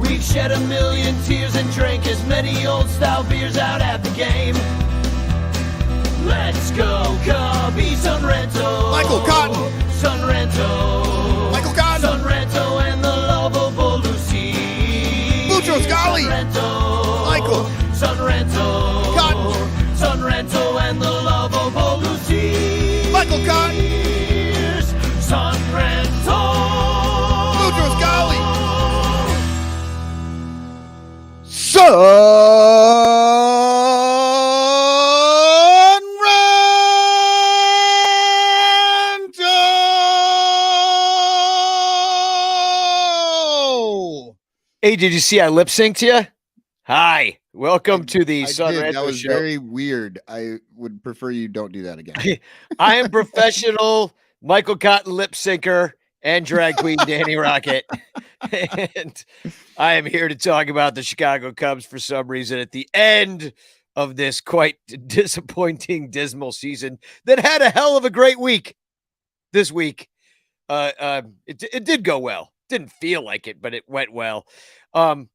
We've shed a million tears and drank as many old-style beers out at the game. Let's go, Cubbies, on Ranto. Michael Cotton. Son Ranto. Michael Cotton. Son Ranto and the lovable Lucy. Mucho Scali. Son Ranto. Michael. Son Ranto. Cotton. Son Ranto and the lovable Lucy. Michael Cotton. Son Ranto. Mucho Scali. Ranto. Hey, did you see I lip synced you? Hi, welcome to the I Son did. Ranto That was Show. very weird. I would prefer you don't do that again. I am professional Michael Cotton lip syncer and drag queen Danny Rocket. And I am here to talk about the Chicago Cubs for some reason at the end of this quite disappointing, dismal season that had a hell of a great week this week. It did go well. Didn't feel like it, but it went well. But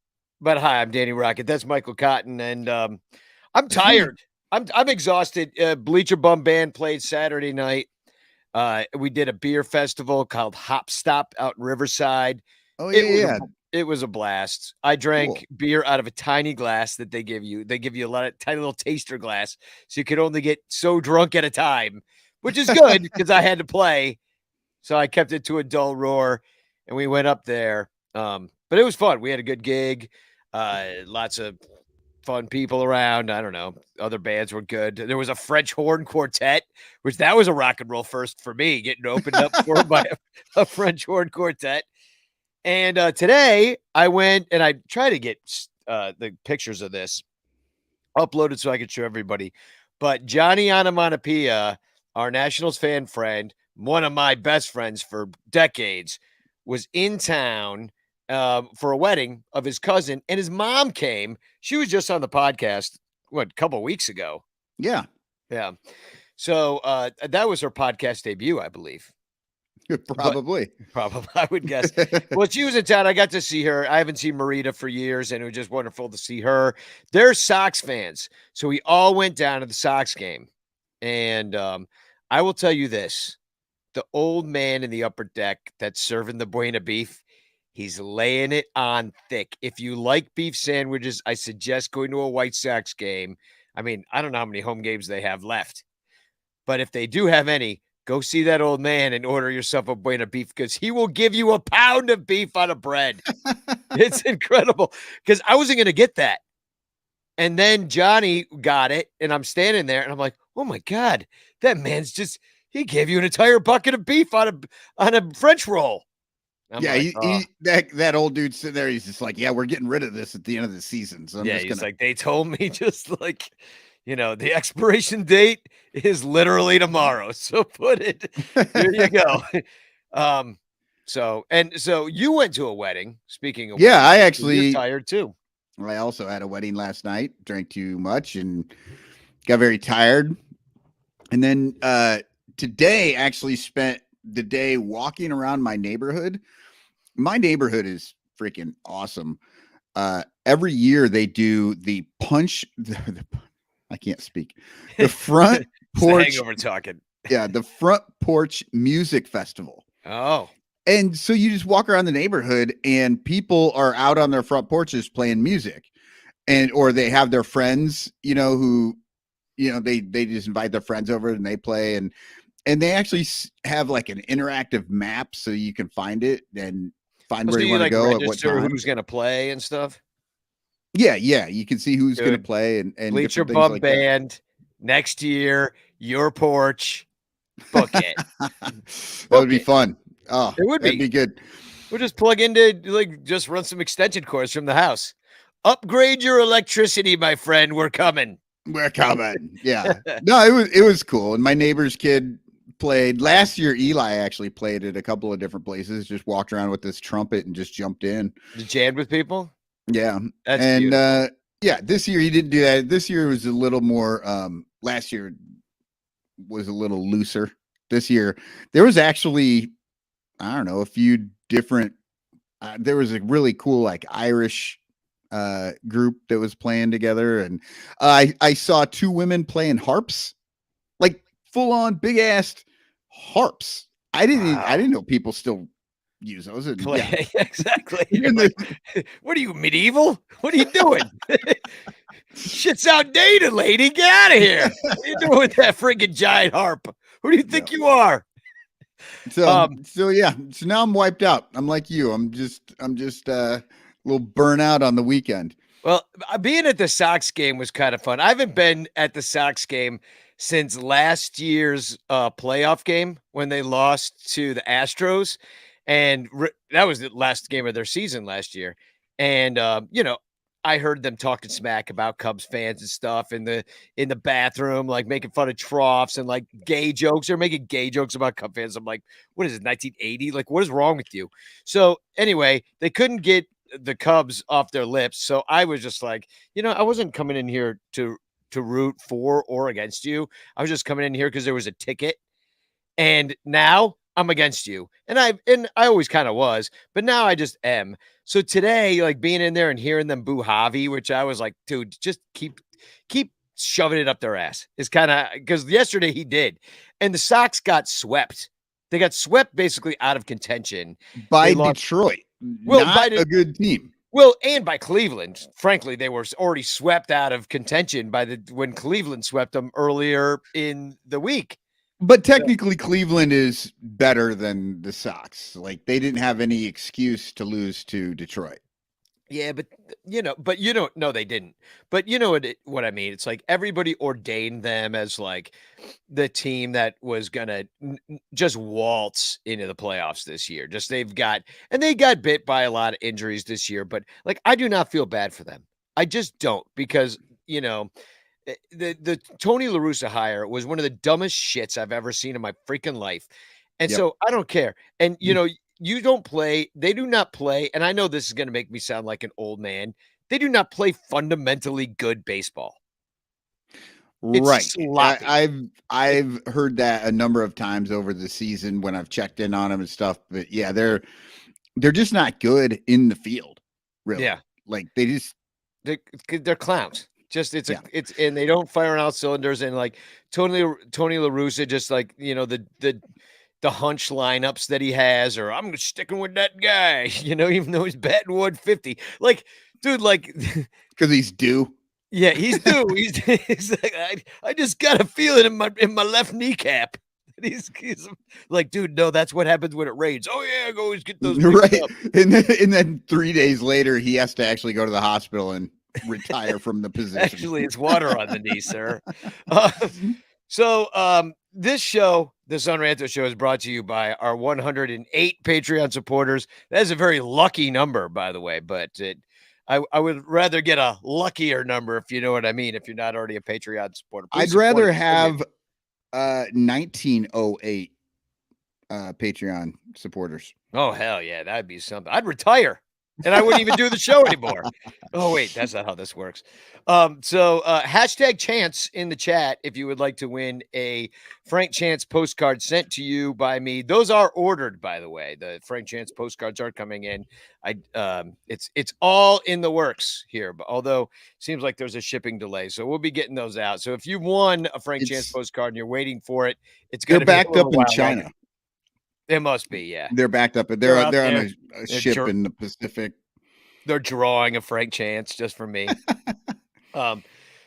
hi, I'm Danny Rocket. That's Michael Cotton, and I'm tired. I'm exhausted. Bleacher Bum Band played Saturday night. We did a beer festival called Hop Stop out in Riverside. Oh yeah, It was a blast. I drank Cool. beer out of a tiny glass that they give you. They give you a lot of tiny little taster glass, so you could only get so drunk at a time, which is good because I had to play. So I kept it to a dull roar, and we went up there. But it was fun. We had a good gig. Lots of fun people around. I don't know. Other bands were good. There was a French horn quartet, which that was a rock and roll first for me, getting opened up for by a French horn quartet. And today I went and I tried to get the pictures of this uploaded so I could show everybody. But Johnny Onomatopoeia, our Nationals fan friend, one of my best friends for decades, was in town for a wedding of his cousin, and his mom came. She was just on the podcast, a couple of weeks ago. yeah. So that was her podcast debut, I believe. Probably. Probably, I would guess. Well, she was in town. I got to see her. I haven't seen Marita for years, and it was just wonderful to see her. They're Sox fans, so we all went down to the Sox game. And I will tell you this. The old man in the upper deck that's serving the Buena beef, he's laying it on thick. If you like beef sandwiches, I suggest going to a White Sox game. I mean, I don't know how many home games they have left, but if they do have any, go see that old man and order yourself a Buena beef because he will give you a pound of beef on a bread. It's incredible because I wasn't going to get that. And then Johnny got it, and I'm standing there, and I'm like, oh, my God, that man's just – he gave you an entire bucket of beef on a French roll. I'm Yeah, like, that old dude sitting there, he's just like, yeah, we're getting rid of this at the end of the season. So I'm just he's gonna like, they told me just like, the expiration date is literally tomorrow. So put it, there you go. So you went to a wedding, speaking of Yeah, weddings, I you're actually tired too. I also had a wedding last night, drank too much and got very tired. And then today actually spent the day walking around my neighborhood. My neighborhood is freaking awesome. Every year they do the punch. I can't speak. The front porch. Hangover talking. Yeah, the front porch music festival. Oh, And so you just walk around the neighborhood and people are out on their front porches playing music, or they have their friends, who, they just invite their friends over and they play, and they actually have like an interactive map so you can find it and find where you want to go at what time. Who's going to play and stuff. Yeah. You can see who's going to play and Bleacher different things Bum like Band next year, your porch, book it. that would be fun. Oh, it would be good. We'll just plug into just run some extension cords from the house. Upgrade your electricity, my friend. We're coming. We're coming. Yeah. No, it was cool. And my neighbor's kid played last year. Eli actually played at a couple of different places, just walked around with this trumpet and just jumped in. You jammed with people? Yeah. That's and beautiful. yeah, this year he didn't do that. This year was a little more last year was a little looser. This year there was actually, I don't know, a few different there was a really cool like Irish group that was playing together, and I saw two women playing harps, like full on big ass harps. I didn't know people still use those. And yeah, Play exactly. You're even like, what are you, medieval? What are you doing? Shit's outdated, lady. Get out of here. What are you doing with that freaking giant harp? Who do you think you are? so yeah. So now I'm wiped out. I'm like you. I'm just a little burnout on the weekend. Well, being at the Sox game was kind of fun. I haven't been at the Sox game since last year's playoff game when they lost to the Astros, and that was the last game of their season last year. And I heard them talking smack about Cubs fans and stuff in the bathroom, like making fun of troughs and like gay jokes. They're making gay jokes about Cub fans. I'm like, what is it, 1980? Like, what is wrong with you? So anyway, they couldn't get the Cubs off their lips. So I was just like, I wasn't coming in here to root for or against you. I was just coming in here because there was a ticket. And now I'm against you. And I always kind of was, but now I just am. So today, like being in there and hearing them boo Javi, which I was like, dude, just keep shoving it up their ass. Is kind of because yesterday he did. And the Sox got swept. They got swept basically out of contention by Detroit. Well, not a good team. Well, and by Cleveland. Frankly, they were already swept out of contention when Cleveland swept them earlier in the week. But technically, Cleveland is better than the Sox. Like they didn't have any excuse to lose to Detroit. Yeah, but no, they didn't. But you know what I mean? It's like everybody ordained them as like the team that was gonna just waltz into the playoffs this year. They got bit by a lot of injuries this year, but like I do not feel bad for them. I just don't, because the Tony La Russa hire was one of the dumbest shits I've ever seen in my freaking life. And so I don't care. And you don't play, they do not play, and I know this is going to make me sound like an old man. They do not play fundamentally good baseball. It's right. sloppy. I've heard that a number of times over the season when I've checked in on them and stuff. But yeah, they're just not good in the field. Really. Yeah. Like they're clowns. Just and they don't fire on all cylinders. And like Tony La Russa, just like the hunch lineups that he has, or I'm sticking with that guy, even though he's batting 150. Like, dude, like because he's due. Yeah, he's due. He's like, I just got a feeling in my left kneecap. He's like, dude, no, that's what happens when it rains. Oh yeah, go always get those right. Up. And then 3 days later, he has to actually go to the hospital and retire from the position. Actually, it's water on the knee, sir. This show, the Son Ranto Show, is brought to you by our 108 Patreon supporters. That is a very lucky number, by the way, but I would rather get a luckier number, if you know what I mean, if you're not already a Patreon supporter. I'd rather have 1908 Patreon supporters. Oh, hell yeah, that'd be something. I'd retire. And I wouldn't even do the show anymore. Oh, wait, that's not how this works. Hashtag Chance in the chat if you would like to win a Frank Chance postcard sent to you by me. Those are ordered, by the way. The Frank Chance postcards are coming in. It's all in the works here, but although it seems like there's a shipping delay, so we'll be getting those out. So if you won a Frank Chance postcard and you're waiting for it, it's going to be backed up in China. Longer. It must be, yeah. They're backed up. They're on a ship in the Pacific. They're drawing a Frank Chance just for me.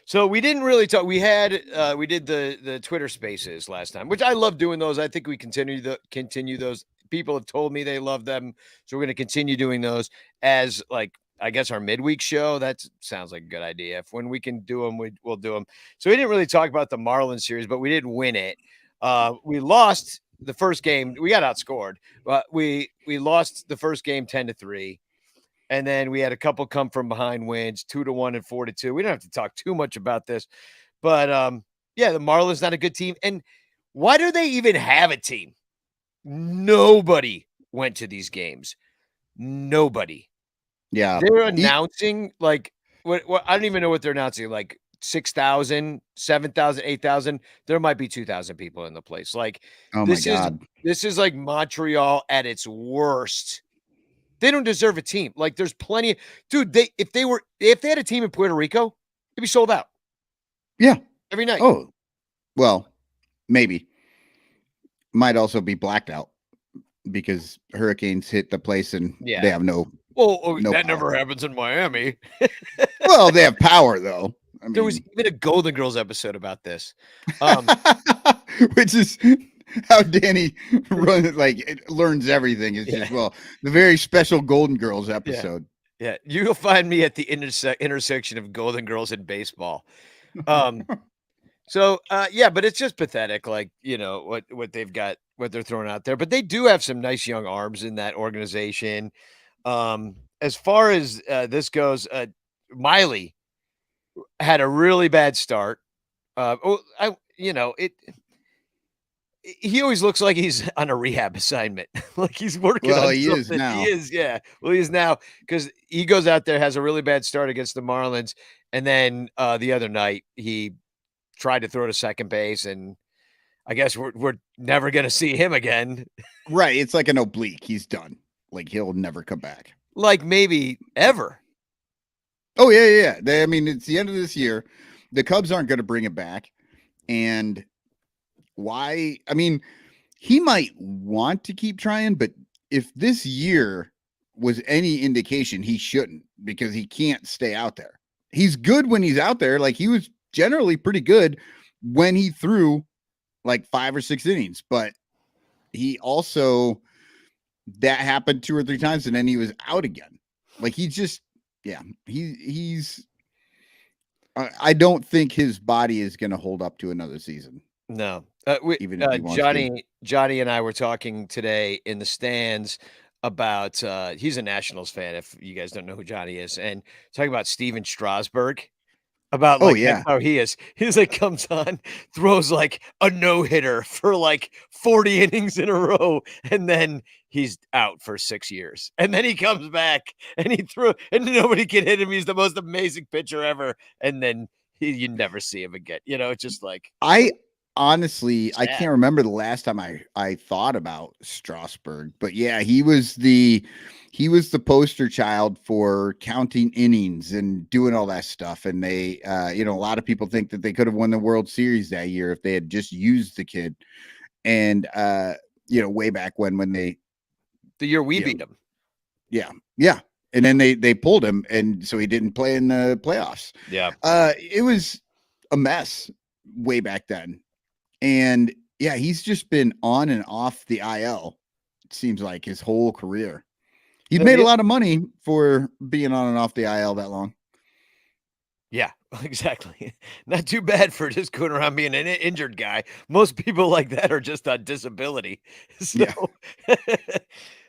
So we didn't really talk. We did the Twitter Spaces last time, which I love doing those. I think we continue those. People have told me they love them, so we're going to continue doing those as I guess our midweek show. That sounds like a good idea. When we can do them, we'll do them. So we didn't really talk about the Marlins series, but we did win it. We lost the first game. We got outscored, but we lost the first game 10-3. And then we had a couple come from behind wins, 2-1 and 4-2. We don't have to talk too much about this, but the Marlins not a good team. And why do they even have a team? Nobody went to these games. Nobody. Yeah, they're announcing what I don't even know what they're announcing. Like 6,000, 7,000, 8,000. There might be 2,000 people in the place. Like, oh my God, this is like Montreal at its worst. They don't deserve a team. Like there's plenty, dude. If they had a team in Puerto Rico, it'd be sold out. Yeah. Every night. Oh, well, maybe. Might also be blacked out because hurricanes hit the place and they have no that power. never happens in Miami. Well, they have power though. I mean, There was even a Golden Girls episode about this. Which is how Danny learns everything. It's just the very special Golden Girls episode. Yeah, you'll find me at the intersection of Golden Girls and baseball. So but it's just pathetic, like what they've got, what they're throwing out there. But they do have some nice young arms in that organization. As far as this goes, Miley had a really bad start. He always looks like he's on a rehab assignment, like he's working. Well, on he something. is now. He is, yeah. Well, he is now because he goes out there, has a really bad start against the Marlins, and then the other night he tried to throw to second base, and I guess we're never gonna see him again. Right, it's like an oblique. He's done. Like he'll never come back. Like maybe ever. Oh yeah. I mean, it's the end of this year. The Cubs aren't going to bring it back, and why? I mean, he might want to keep trying, but if this year was any indication, he shouldn't, because he can't stay out there. He's good when he's out there. Like he was generally pretty good when he threw like 5 or 6 innings, but he also, that happened 2 or 3 times and then he was out again. Like he just, he's I don't think his body is going to hold up to another season. No. Even if he wants to. Johnny and I were talking today in the stands about he's a Nationals fan, if you guys don't know who Johnny is, and talking about Steven Strasburg. About that's how he is. He's like comes on, throws like a no-hitter for like 40 innings in a row, and then he's out for 6 years. And then he comes back and he threw and nobody can hit him. He's the most amazing pitcher ever. And then you never see him again. It's just like honestly, I can't remember the last time I thought about Strasburg, but yeah, he was the poster child for counting innings and doing all that stuff. And they, a lot of people think that they could have won the World Series that year if they had just used the kid. And, way back when the year we beat him. Yeah. And then they pulled him. And so he didn't play in the playoffs. Yeah. It was a mess way back then. And yeah, he's just been on and off the IL. It seems like his whole career. He made a lot of money for being on and off the IL that long. Yeah, exactly. Not too bad for just going around being an injured guy. Most people like that are just on disability. So,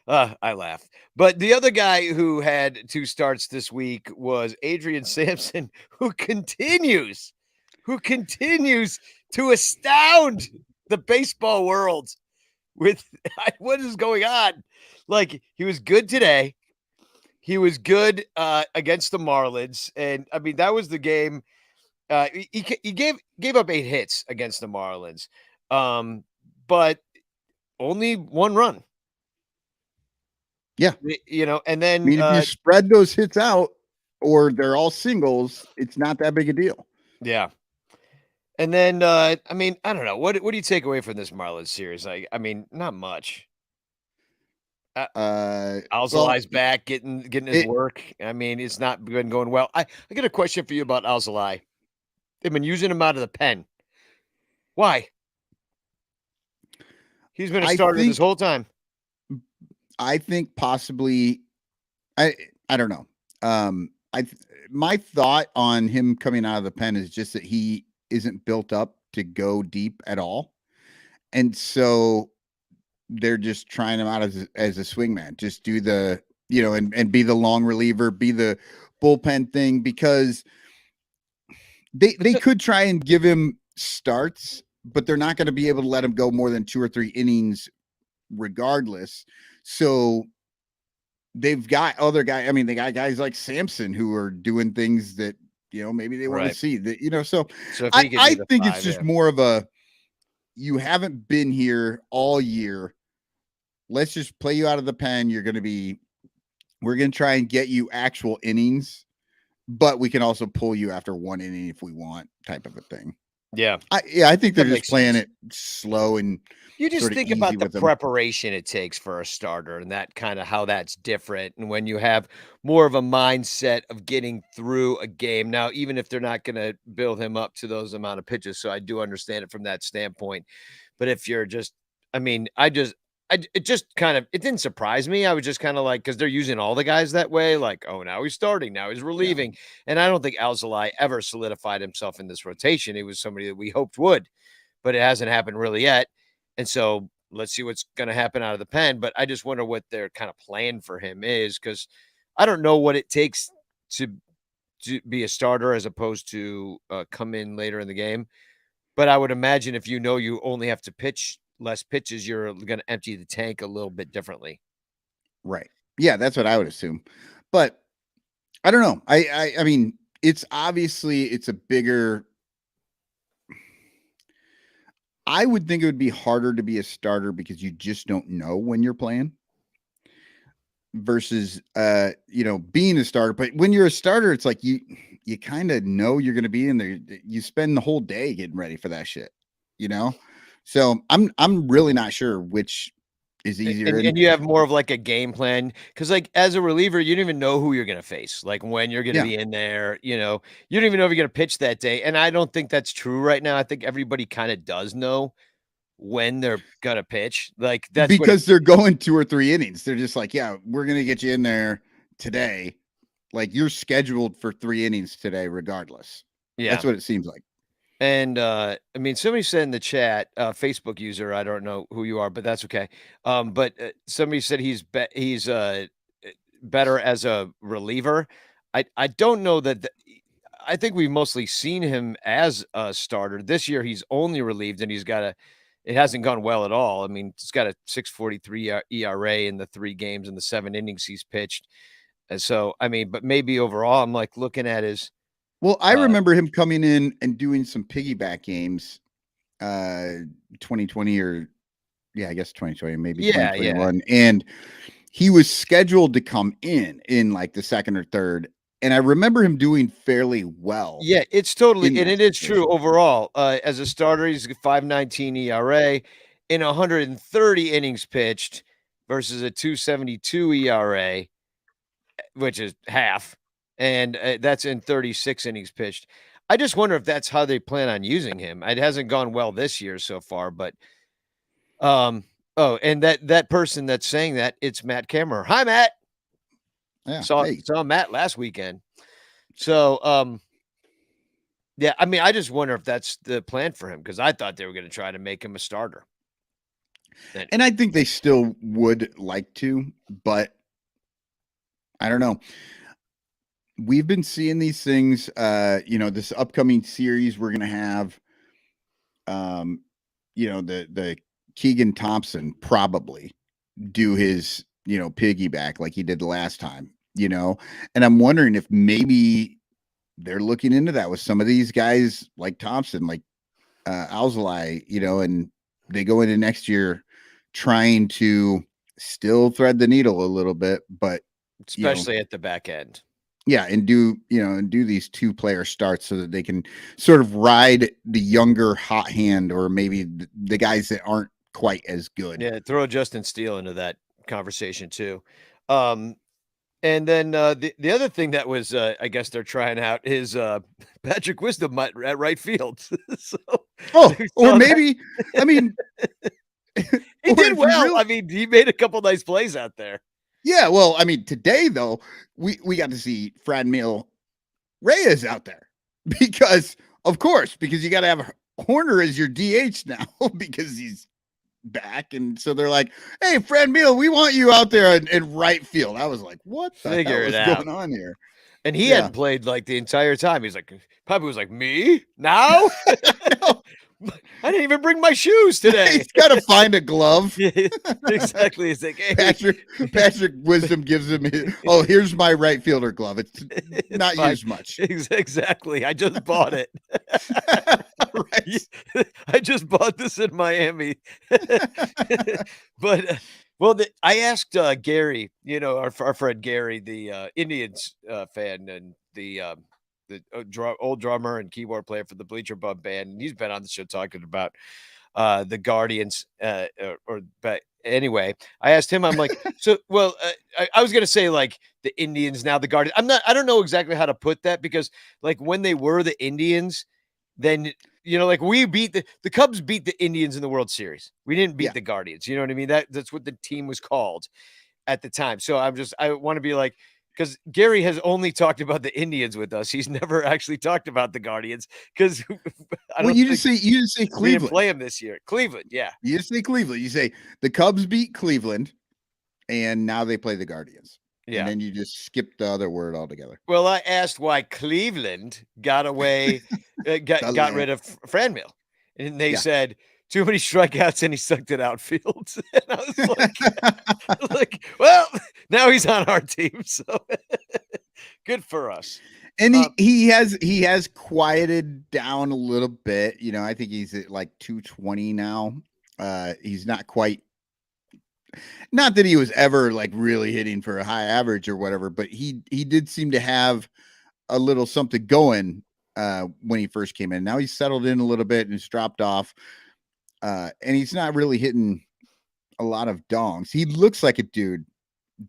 I laugh. But the other guy who had 2 starts this week was Adrian Sampson, who continues to astound the baseball world with what is going on. Like, he was good today. He was good against the Marlins. And I mean, that was the game. He gave up 8 hits against the Marlins. But only 1 run. Yeah. And then I mean, if you spread those hits out or they're all singles, it's not that big a deal. Yeah. And then, I mean, I don't know. What do you take away from this Marlins series? Like, I mean, not much. Alzolai's back, getting his work. I mean, it's not been going well. I got a question for you about Alzolai. They've been using him out of the pen. Why? He's been a starter this whole time. I think possibly, I don't know. My thought on him coming out of the pen is just that he isn't built up to go deep at all. And so they're just trying him out as a swingman, just do the, and be the long reliever, be the bullpen thing, because they could try and give him starts, but they're not going to be able to let him go more than 2 or 3 innings regardless. So they've got other guys. I mean, they got guys like Sampson who are doing things that, maybe they want to see that, so I think it's just more of a, you haven't been here all year. Let's just play you out of the pen. You're going to be We're going to try and get you actual innings, but we can also pull you after one inning if we want, type of a thing. Yeah. I think they're That just makes playing sense. it slow and You just sort of think easy about the with them. preparation it takes for a starter and that kind of how that's different. And when you have more of a mindset of getting through a game. Now, even if they're not going to build him up to those amount of pitches. So I do understand it from that standpoint. But if you're just, I mean, it just kind of, it didn't surprise me. I was just kind of like, because they're using all the guys that way, like, oh, now he's starting, now he's relieving. And I don't think Alzolay ever solidified himself in this rotation. He was somebody that we hoped would, but it hasn't happened really yet. And so let's see what's going to happen out of the pen. But I just wonder what their kind of plan for him is, because I don't know what it takes to be a starter as opposed to come in later in the game. But I would imagine if you know you only have to pitch less pitches, you're going to empty the tank a little bit differently. Right. Yeah, that's what I would assume. But I don't know. I mean, it's obviously it's a bigger. I would think it would be harder to be a starter because you just don't know when you're playing versus being a starter. But when you're a starter, it's like you kind of know you're going to be in there. You spend the whole day getting ready for that shit, So I'm really not sure which is easier. And you have more of like a game plan, because like as a reliever, you don't even know who you're going to face, like when you're going to be in there. You don't even know if you're going to pitch that day. And I don't think that's true right now. I think everybody kind of does know when they're gonna pitch. Like that's because they're going 2 or 3 innings. They're just like, yeah, we're gonna get you in there today. Like you're scheduled for 3 innings today, regardless. Yeah, that's what it seems like. And I mean, somebody said in the chat, Facebook user, I don't know who you are, but that's okay. But somebody said he's better as a reliever. I don't know that. I think we've mostly seen him as a starter. This year, he's only relieved, and it hasn't gone well at all. I mean, he's got a 6.43 ERA in the 3 games and the 7 innings he's pitched. And so, I mean, but maybe overall, I'm like looking at his. Well, I remember him coming in and doing some piggyback games, 2020 or I guess 2020, maybe 2021. And he was scheduled to come in like the second or third. And I remember him doing fairly well. Yeah, it's totally, and it is true overall. As a starter, he's a 5.19 ERA in 130 innings pitched versus a 2.72 ERA, which is half. And that's in 36 innings pitched. I just wonder if that's how they plan on using him. It hasn't gone well this year so far, but and that person that's saying that, it's Matt Kammerer. Hi, Matt. Yeah, saw Matt last weekend. So yeah, I mean, I just wonder if that's the plan for him, because I thought they were going to try to make him a starter. And I think they still would like to, but I don't know. We've been seeing these things, this upcoming series we're going to have, the Keegan Thompson probably do his, piggyback like he did the last time, and I'm wondering if maybe they're looking into that with some of these guys like Thompson, like Alzolay, and they go into next year trying to still thread the needle a little bit, but especially at the back end. Yeah, and do these 2-player starts so that they can sort of ride the younger hot hand, or maybe the guys that aren't quite as good. Yeah, throw Justin Steele into that conversation too. And then the other thing that was, I guess they're trying out is Patrick Wisdom at right field. Or maybe, I mean, he did well. I mean, he made a couple nice plays out there. Yeah, well, I mean, today though, we got to see Franmil Reyes out there because you got to have Horner as your DH now because he's back, and so they're like, "Hey, Franmil, we want you out there in right field." I was like, "What the hell is going on here?" And he hadn't played like the entire time. He's like, Puppy was like, "Me now? I didn't even bring my shoes today." He's got to find a glove. Exactly. It's like, hey. Patrick Wisdom gives him here's my right fielder glove. It's not used much. Exactly. I just bought it. Right. I just bought this in Miami. But Well, I asked Gary, our friend Gary, the Indians fan and the old drummer and keyboard player for the Bleacher Bum band, and he's been on the show talking about the Guardians. But anyway, I asked him. I'm like, so well, I was gonna say like the Indians now the Guardians. I don't know exactly how to put that because like when they were the Indians, then like we beat the Cubs beat the Indians in the World Series. We didn't beat Yeah. the Guardians. You know what I mean? That's what the team was called at the time. So I want to be like, because Gary has only talked about the Indians with us. He's never actually talked about the Guardians because I Well, don't you think just say we didn't Cleveland. play him this year. Cleveland, yeah. You just say Cleveland. You say the Cubs beat Cleveland, and now they play the Guardians. Yeah. And then you just skip the other word altogether. Well, I asked why Cleveland got away, got rid of Franmil, and they said too many strikeouts and he sucked at outfield. And I was like, well, now he's on our team, so good for us. And he has quieted down a little bit. I think he's at like 220 now. He's not quite. Not that he was ever like really hitting for a high average or whatever, but he did seem to have a little something going when he first came in. Now he's settled in a little bit and he's dropped off. And he's not really hitting a lot of dongs. He looks like a dude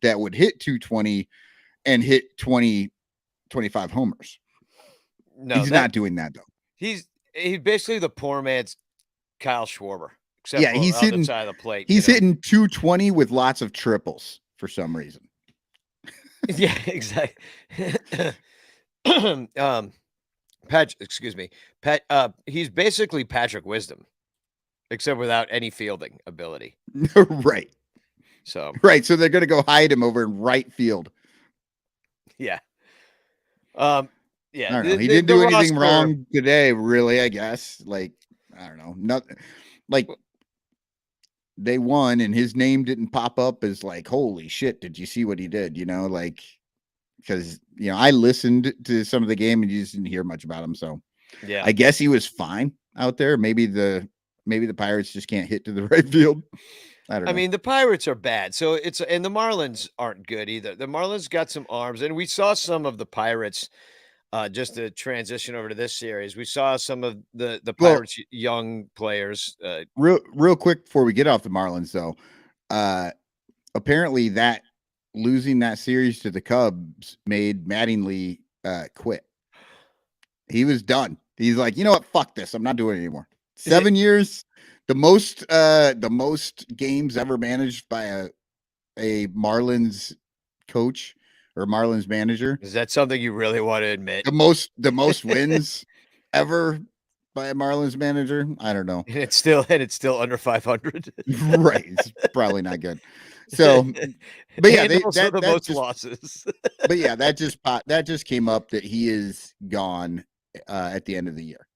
that would hit 220 and hit 25 homers. No, he's not doing that though. He's basically the poor man's Kyle Schwarber. Except he's on hitting the side of the plate. He's hitting 220 with lots of triples for some reason. Yeah, exactly. Excuse me. He's basically Patrick Wisdom, except without any fielding ability. Right. So they're gonna go hide him over in right field. Yeah. Yeah. I don't know. He didn't do anything wrong today, really, I guess. Like, I don't know. Nothing like they won and his name didn't pop up as like, holy shit, did you see what he did? Like, because I listened to some of the game and you just didn't hear much about him. So yeah, I guess he was fine out there. Maybe the Pirates just can't hit to the right field. I don't know. I mean, the Pirates are bad. So and the Marlins aren't good either. The Marlins got some arms, and we saw some of the Pirates. Just to transition over to this series, we saw some of the Pirates' young players. Real quick before we get off the Marlins, though, apparently that losing that series to the Cubs made Mattingly quit. He was done. He's like, you know what? Fuck this. I'm not doing it anymore. 7 years, the most games ever managed by a Marlins coach or Marlins manager. Is that something you really want to admit? The most wins ever by a Marlins manager. I don't know. And it's still under 500. Right. It's probably not good. So, but yeah, the most losses. But yeah, that just came up that he is gone at the end of the year.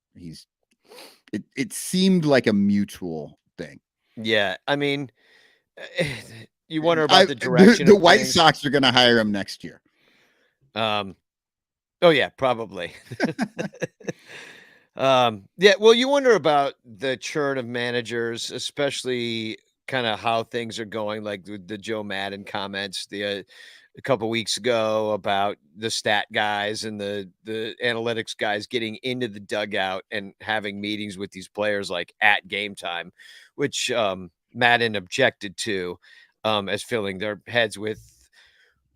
It seemed like a mutual thing. Yeah, I mean, you wonder about the direction. The White Sox are going to hire him next year. Oh yeah, probably. Yeah, well, you wonder about the churn of managers, especially kind of how things are going, like the Joe Madden comments a couple weeks ago about the stat guys and the analytics guys getting into the dugout and having meetings with these players like at game time, which Madden objected to as filling their heads with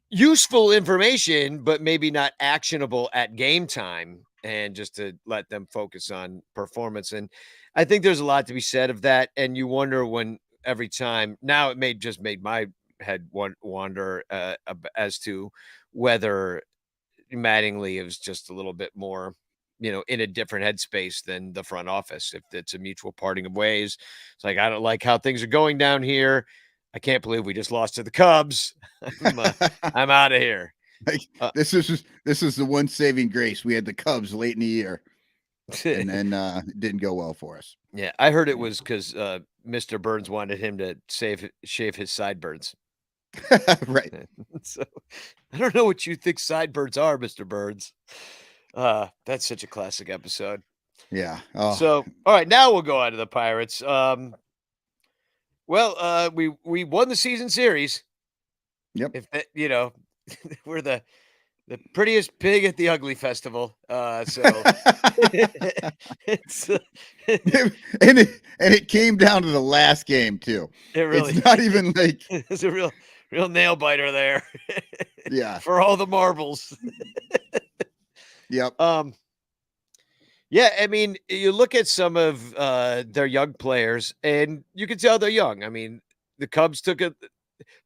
useful information, but maybe not actionable at game time, and just to let them focus on performance. And I think there's a lot to be said of that. And you wonder when every time now it made my head wander as to whether Mattingly is just a little bit more, in a different headspace than the front office. If it's a mutual parting of ways, it's like, I don't like how things are going down here. I can't believe we just lost to the Cubs. I'm out of here. Like, this is the one saving grace. We had the Cubs late in the year, and then it didn't go well for us. Yeah, I heard it was because Mr. Burns wanted him to shave his sideburns. Right. So I don't know what you think sideburns are, Mr. Burns. That's such a classic episode. Yeah. Oh. So, all right, now we'll go on to the Pirates. Well, we won the season series. Yep. If that, we're the prettiest pig at the ugly festival. So it's and it came down to the last game too. it really It's not even like it's a real nail biter there. Yeah. For all the marbles. Yep. Yeah, I mean, you look at some of their young players, and you can tell they're young. I mean, the Cubs took a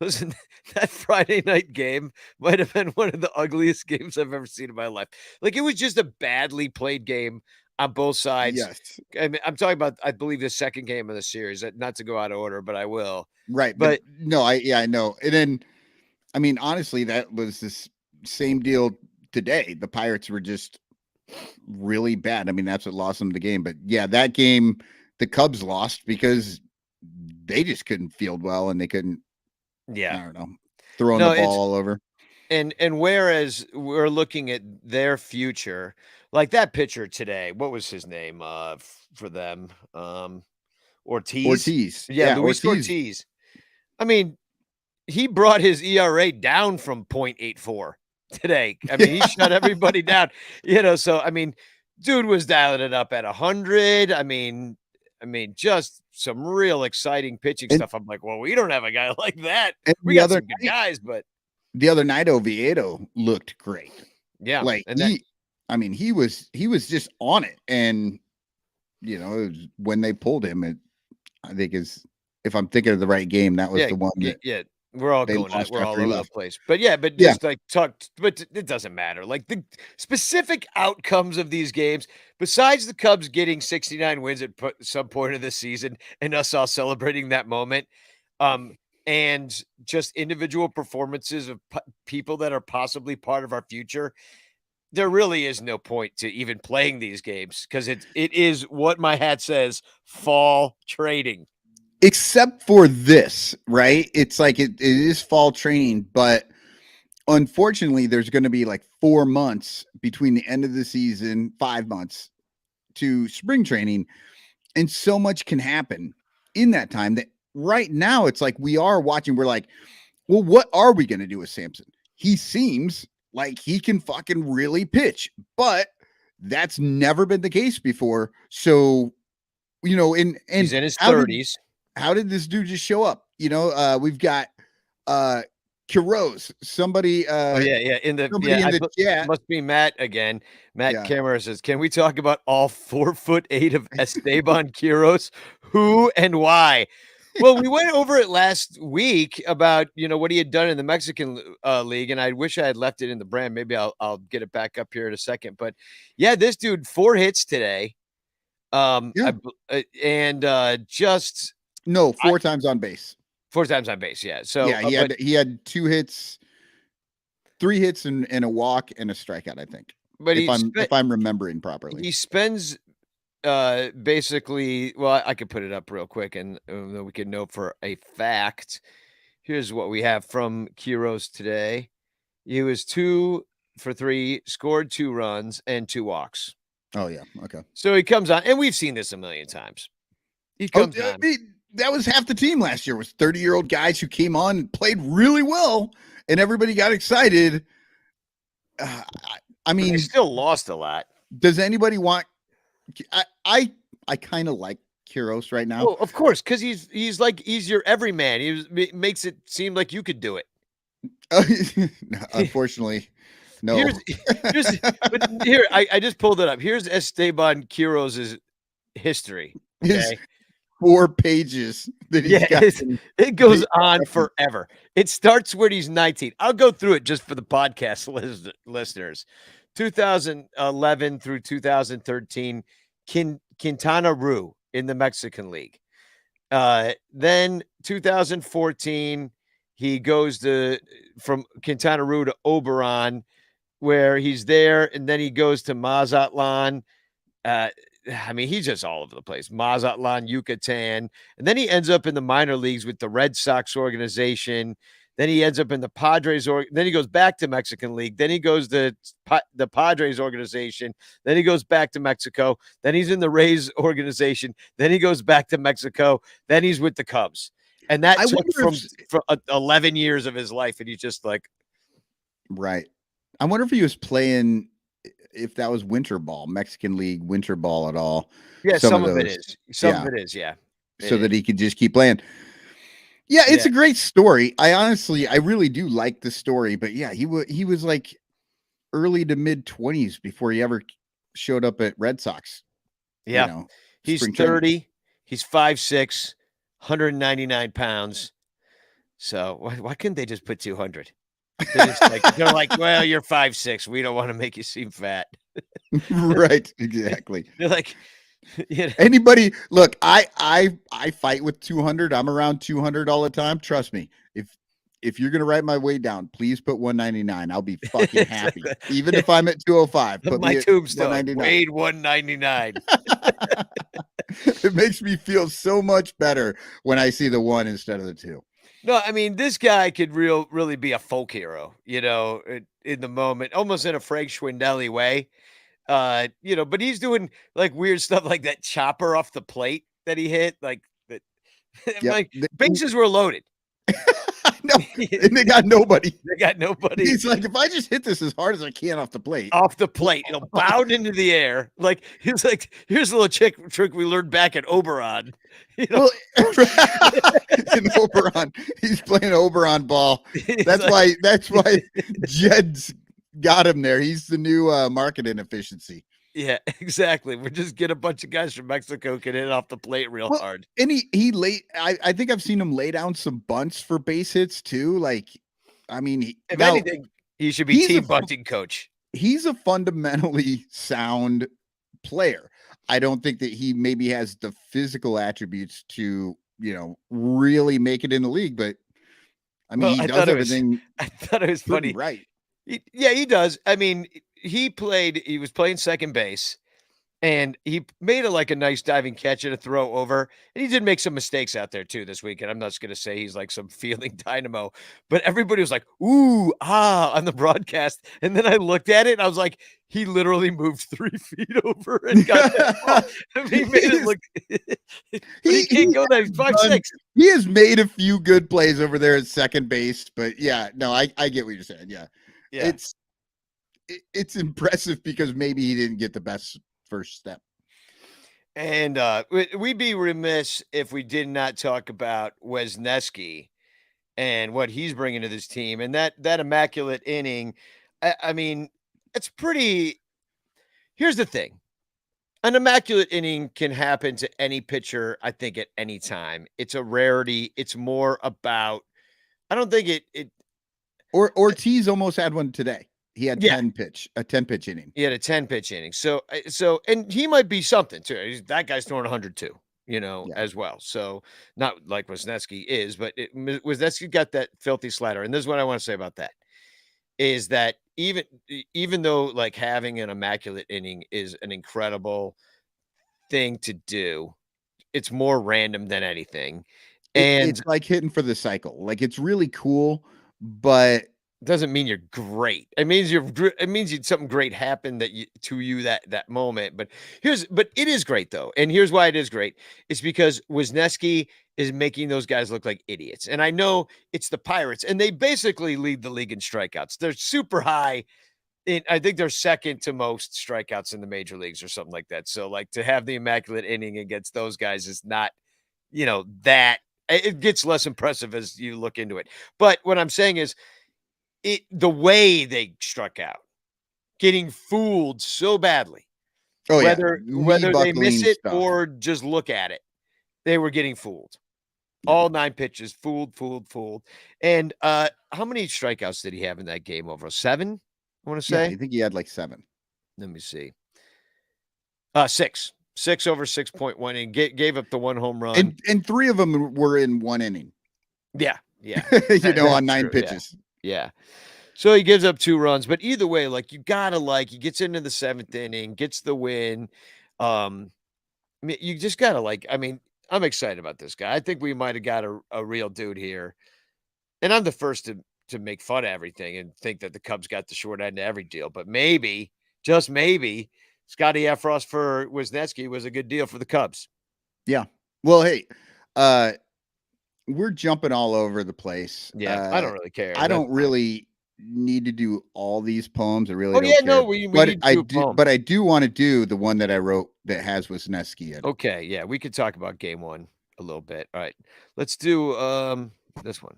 listen. That Friday night game might have been one of the ugliest games I've ever seen in my life. Like it was just a badly played game on both sides. Yes. I mean, I'm talking about, I believe, the second game of the series. Not to go out of order, but I will. Right. But But no, I know. And then I mean, honestly, that was this same deal today. The Pirates were just really bad. I mean, that's what lost them the game. But yeah, that game the Cubs lost because they just couldn't field well and they couldn't, I yeah, don't know, throwing no, the it's ball all over. and whereas we're looking at their future, like that pitcher today, what was his name for them? Ortiz. Ortiz. Yeah, Yeah, Luis Ortiz. Ortiz. I mean, he brought his ERA down from 0.84 today. I mean, he shut everybody down, so I mean, dude was dialing it up at 100. I mean, just some real exciting pitching And, stuff. I'm like, well, we don't have a guy like that. and We the got other some good night, guys, but the other night Oviedo looked great. yeah, Like and that I mean, he was just on it. And it was, when they pulled him, I think if I'm thinking of the right game, that was yeah, the one that yeah. We're all they going lost we're all after he over the left. place. But yeah, but Yeah. just like but it doesn't matter. Like the specific outcomes of these games, besides the Cubs getting 69 wins at some point of the season and us all celebrating that moment, and just individual performances of people that are possibly part of our future, there really is no point to even playing these games because it is what my hat says, fall trading. Except for this, right? It's like it is fall training, but unfortunately, there's going to be like 4 months between the end of the season, 5 months to spring training, and so much can happen in that time that right now it's like we are watching. We're like, well, what are we going to do with Samson? He seems like he can fucking really pitch, but that's never been the case before. So, and He's in his how 30s. how did this dude just show up? We've got Quiroz, somebody Oh, yeah, in the somebody in the chat. must be Matt again. Matt Yeah. Camera says, "Can we talk about all 4'8" of Esteban Quiroz? Who and why?" Well, we went over it last week about, what he had done in the Mexican league, and I wish I had left it in the brand. Maybe I'll get it back up here in a second. But yeah, this dude 4 hits today. Yeah. Just No, 4 times on base. 4 times on base. Yeah. So Yeah, he had 2 hits, 3 hits and a walk and a strikeout, I think. but If I'm remembering properly. he spends basically, well, I could put it up real quick and then we can know for a fact. Here's what we have from Quiroz today. He was 2 for 3, scored 2 runs and 2 walks. Oh yeah, okay. So he comes on, and we've seen this a million times. He comes on. That was half the team last year was 30-year-old guys who came on and played really well, and everybody got excited. I mean, they still lost a lot. Does anybody want? I kind of like Quiroz right now. Oh, of course, because he's your everyman. He makes it seem like you could do it. Unfortunately, no. But here, I just pulled it up. Here's Esteban Quiroz's history. Okay? His 4 pages that he's got. It goes on forever. It starts when he's 19. I'll go through it just for the podcast listeners. 2011 through 2013, Quintana Roo in the Mexican League. Then 2014, he goes from Quintana Roo to Oberon, where he's there, and then he goes to Mazatlan. I mean, he's just all over the place. Mazatlan, Yucatan, and then he ends up in the minor leagues with the Red Sox organization. Then he ends up in the Padres, then he goes back to Mexican League. Then he goes to the Padres organization. Then he goes back to Mexico. Then he's in the Rays organization. Then he goes back to Mexico. Then he's with the Cubs. And that I took wonder from 11 years of his life, and he's just like, right. I wonder if he was playing, if that was winter ball, Mexican League winter ball at all. yeah, Some some of of it those, is. Some yeah, of it is, yeah. so It that is. he could just keep playing. Yeah, it's Yeah. a great story. I really do like the story, but yeah, he was like early to mid 20s before he ever showed up at Red Sox, Yeah. He's spring training. 30. He's 5'6", 199 pounds. So why couldn't they just put 200? They're like, well, you're 5'6". We don't want to make you seem fat. Right, exactly. They're like, you know, Anybody look, I fight with 200. I'm around 200 all the time. Trust me. If you're gonna write my weight down, please put 199. I'll be fucking happy. Even if I'm at 205, put my me at tombstone 199. weighed 199. It makes me feel so much better when I see the 1 instead of the 2. No, I mean, this guy could really be a folk hero, in the moment, almost in a Frank Schwindelli way. But he's doing like weird stuff like that chopper off the plate that he hit, like that. Yep. Like bases were loaded. No, and they got nobody. They got nobody. He's like, if I just hit this as hard as I can off the plate. Off the plate, bound into the air. Like he's like, here's a little trick we learned back at Oberon. Well, in Oberon, he's playing Oberon ball. That's why Jed's got him there. He's the new market inefficiency. Yeah, exactly. We just get a bunch of guys from Mexico can hit off the plate real hard. And he lay. I think I've seen him lay down some bunts for base hits too. Like, I mean, If anything, he should be team bunting coach. He's a fundamentally sound player. I don't think that he maybe has the physical attributes to, really make it in the league, but I mean, he does everything. I thought it was funny. Right. He does. I mean, he was playing second base, and he made a nice diving catch and a throw over. And he did make some mistakes out there too this week. And I'm not just going to say he's like some feeling dynamo, but everybody was like, ooh, on the broadcast. And then I looked at it and I was like, he literally moved 3 feet over and got that ball. I mean, he made it look, he can't go there. He's 5'6". He has made a few good plays over there at second base, but yeah, no, I get what you're saying. Yeah. Yeah. It's impressive because maybe he didn't get the best first step. And we'd be remiss if we did not talk about Wisniewski and what he's bringing to this team. And that immaculate inning, I mean, it's pretty. Here's the thing. An immaculate inning can happen to any pitcher, I think, at any time. It's a rarity. It's more about, I don't think it Or Ortiz almost had one today. He had a 10 pitch inning. He had a 10-pitch inning. So, and he might be something too. That guy's throwing 102, as well. So not like Wisniewski is, but Wisniewski got that filthy slider. And this is what I want to say about that is that even though like having an immaculate inning is an incredible thing to do, it's more random than anything. And it's like hitting for the cycle. Like it's really cool, but doesn't mean you're great. It means something great happened to you that moment. But it is great though. And here's why it is great. It's because Wisniewski is making those guys look like idiots. And I know it's the Pirates and they basically lead the league in strikeouts. They're super high. I think they're second to most strikeouts in the major leagues or something like that. So like to have the immaculate inning against those guys is not, that it gets less impressive as you look into it. But what I'm saying is, the way they struck out, getting fooled so badly, whether they miss it or just look at it, they were getting fooled. All 9 pitches, fooled. And how many strikeouts did he have in that game? Over 7? I want to say. I think he had like 7. Let me see. 6. 6 over 6.1 and gave up the 1 home run. And 3 of them were in 1 inning. Yeah. On 9 pitches. Yeah. So he gives up 2 runs, but either way, like he gets into the 7th inning, gets the win. I mean, you just gotta I'm excited about this guy. I think we might have got a real dude here. And I'm the first to make fun of everything and think that the Cubs got the short end of every deal, but maybe, just maybe, Scotty Efros for Wisniewski was a good deal for the Cubs. Yeah. Well, hey, we're jumping all over the place. Yeah, I don't really care. I That's don't fine. really need to do all these poems. I really Oh don't yeah, care. no, we But need to I do a do. poem. But I do want to do the one that I wrote that has Wisniewski in it. Okay, yeah, we could talk about game one a little bit. All right, let's do this one.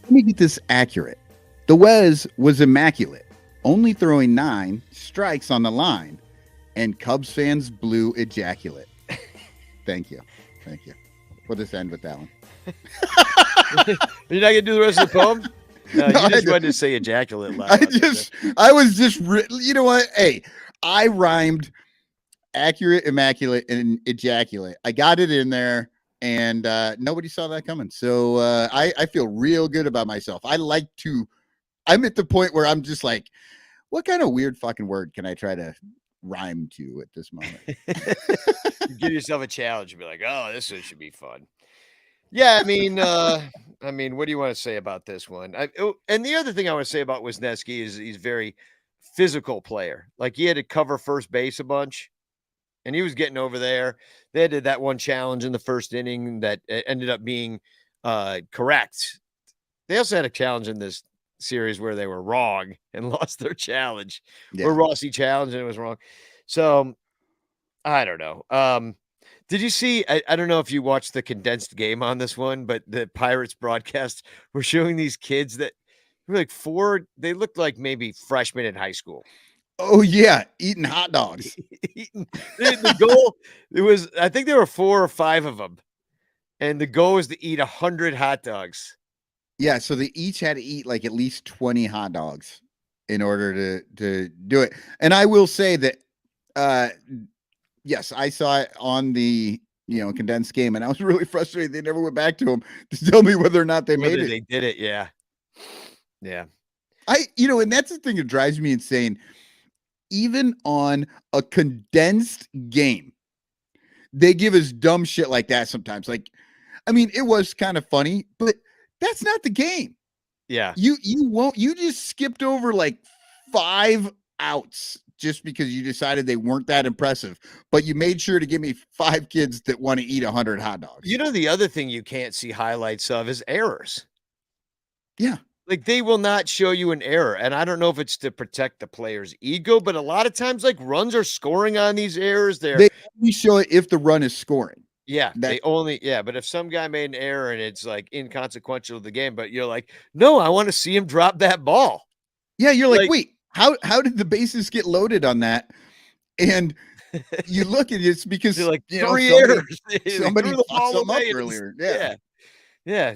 Let me get this accurate. The Wes was immaculate, only throwing 9 strikes on the line, and Cubs fans blew ejaculate. Thank you. Thank you. We'll just end with that one. You're not gonna do the rest of the poem? No, No, you just I wanted to say ejaculate loud. I was just, you know what? Hey, I rhymed accurate, immaculate, and ejaculate. I got it in there, and nobody saw that coming. So I feel real good about myself. I'm at the point where I'm just like, what kind of weird fucking word can I try to rhyme to at this moment? Give yourself a challenge and be like, oh, this one should be fun. Yeah, I mean, what do you want to say about this one? And the other thing I want to say about Wisniewski is he's very physical player. Like he had to cover first base a bunch, and he was getting over there. They did that one challenge in the first inning that ended up being correct. They also had a challenge in this series where they were wrong and lost their challenge. Yeah. Where Rossi challenged and it was wrong. So I don't know. Did you see? I don't know if you watched the condensed game on this one, but the Pirates broadcast were showing these kids that were like 4. They looked like maybe freshmen in high school. Oh yeah, eating hot dogs. The goal, it was, I think there were 4 or 5 of them, and the goal was to eat 100 hot dogs. Yeah, so they each had to eat like at least 20 hot dogs in order to do it. And I will say that yes, I saw it on the condensed game, and I was really frustrated. They never went back to him to tell me whether or not they made it. They did it, yeah. Yeah. And that's the thing that drives me insane. Even on a condensed game, they give us dumb shit like that sometimes. Like, I mean, it was kind of funny, but that's not the game. Yeah. You just skipped over like 5 outs just because you decided they weren't that impressive, but you made sure to give me 5 kids that want to eat 100 hot dogs. The other thing you can't see highlights of is errors. Yeah. Like they will not show you an error. And I don't know if it's to protect the player's ego, but a lot of times like runs are scoring on these errors. They only show it if the run is scoring. Yeah, but if some guy made an error and it's like inconsequential to the game, but you're like, no, I want to see him drop that ball. Yeah, you're like wait, how did the bases get loaded on that? And you look at it, it's because you're like 3 errors. Somebody fucked something up earlier. Yeah. Yeah,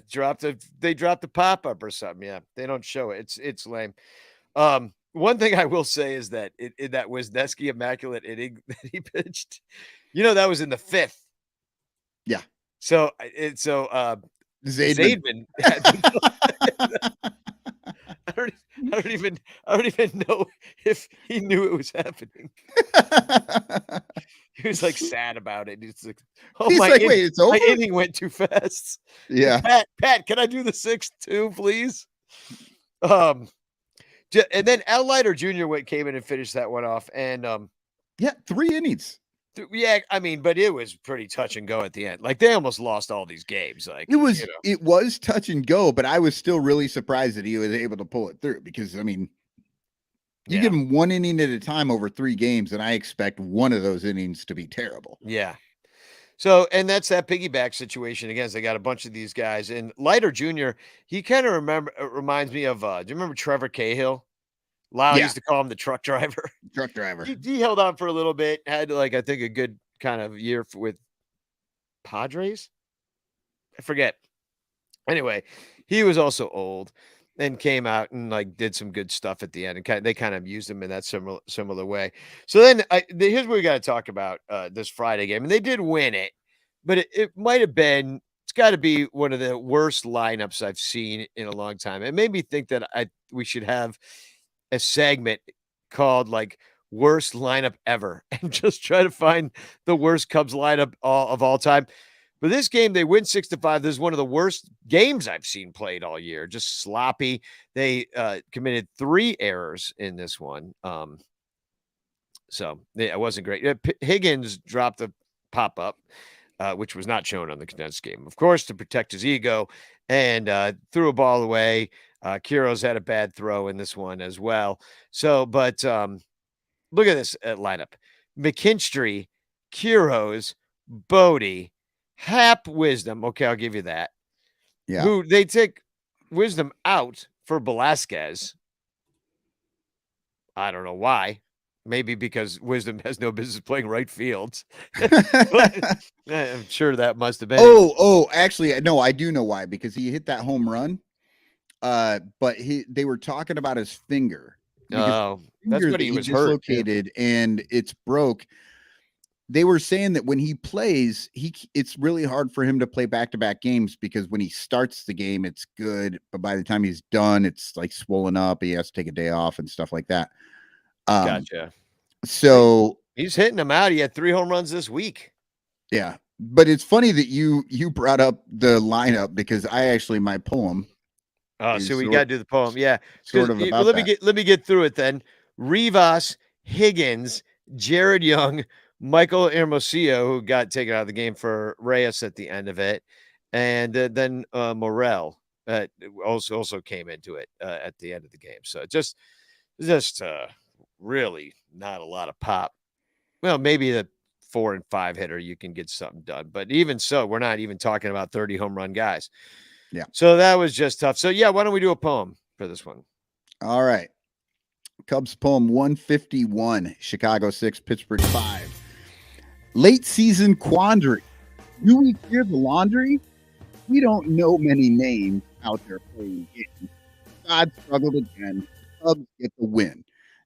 they dropped the pop-up or something. Yeah, they don't show it. It's lame. One thing I will say is that that Wisniewski immaculate inning that he pitched, that was in the 5th. Yeah. So Zaidman I don't even know if he knew it was happening. He was like sad about it. He's like, wait, it's over. My inning went too fast. Yeah. Pat, can I do the 6th too, please? And then Al Leiter Jr. came in and finished that one off. And 3 innings. Yeah, I mean, but it was pretty touch and go at the end. Like they almost lost all these games. Like it was touch and go, but I was still really surprised that he was able to pull it through because I mean, you give him 1 inning at a time over 3 games, and I expect one of those innings to be terrible. Yeah. So, and that's that piggyback situation again. They got a bunch of these guys, and Leiter Jr. He kind of reminds me of. Do you remember Trevor Cahill? Lyle used to call him the truck driver. Truck driver. He held on for a little bit. Had I think a good kind of year with Padres. I forget. Anyway, he was also old and came out and did some good stuff at the end. And they kind of used him in that similar way. So then here's what we got to talk about this Friday game. And they did win it, but it might have been. It's got to be one of the worst lineups I've seen in a long time. It made me think that we should have a segment called worst lineup ever and just try to find the worst Cubs lineup of all time. But this game, they win 6-5. This is one of the worst games I've seen played all year. Just sloppy. They committed 3 errors in this one. So yeah, it wasn't great. Higgins dropped a pop-up, which was not shown on the condensed game, of course, to protect his ego, and threw a ball away. Quiros had a bad throw in this one as well. So, but look at this lineup. McKinstry, Quiros, Bodie, Hap, Wisdom. Okay, I'll give you that. Yeah. Who they take Wisdom out for Velasquez. I don't know why. Maybe because Wisdom has no business playing right field. But I'm sure that must have been. Actually, no, I do know why, because he hit that home run. But they were talking about his finger. Oh, that's what he was dislocated and it's broke. They were saying that when he plays, it's really hard for him to play back-to-back games, because when he starts the game, it's good, but by the time he's done, it's like swollen up. He has to take a day off and stuff like that. Gotcha. So he's hitting them out. He had 3 home runs this week. Yeah, but it's funny that you brought up the lineup, because my poem. Oh, so we got to do the poem. Yeah. Sort of about let me get through it then. Rivas, Higgins, Jared Young, Michael Hermosillo, who got taken out of the game for Reyes at the end of it, and then Morel also came into it at the end of the game. So just really not a lot of pop. Well, maybe the 4 and 5 hitter, you can get something done, but even so, we're not even talking about 30 home run guys. Yeah. So that was just tough. So yeah, why don't we do a poem for this one? All right. Cubs poem 151, Chicago 6, Pittsburgh 5. Late season quandary. Do we clear the laundry? We don't know many names out there playing games. God struggled again. Cubs get the win,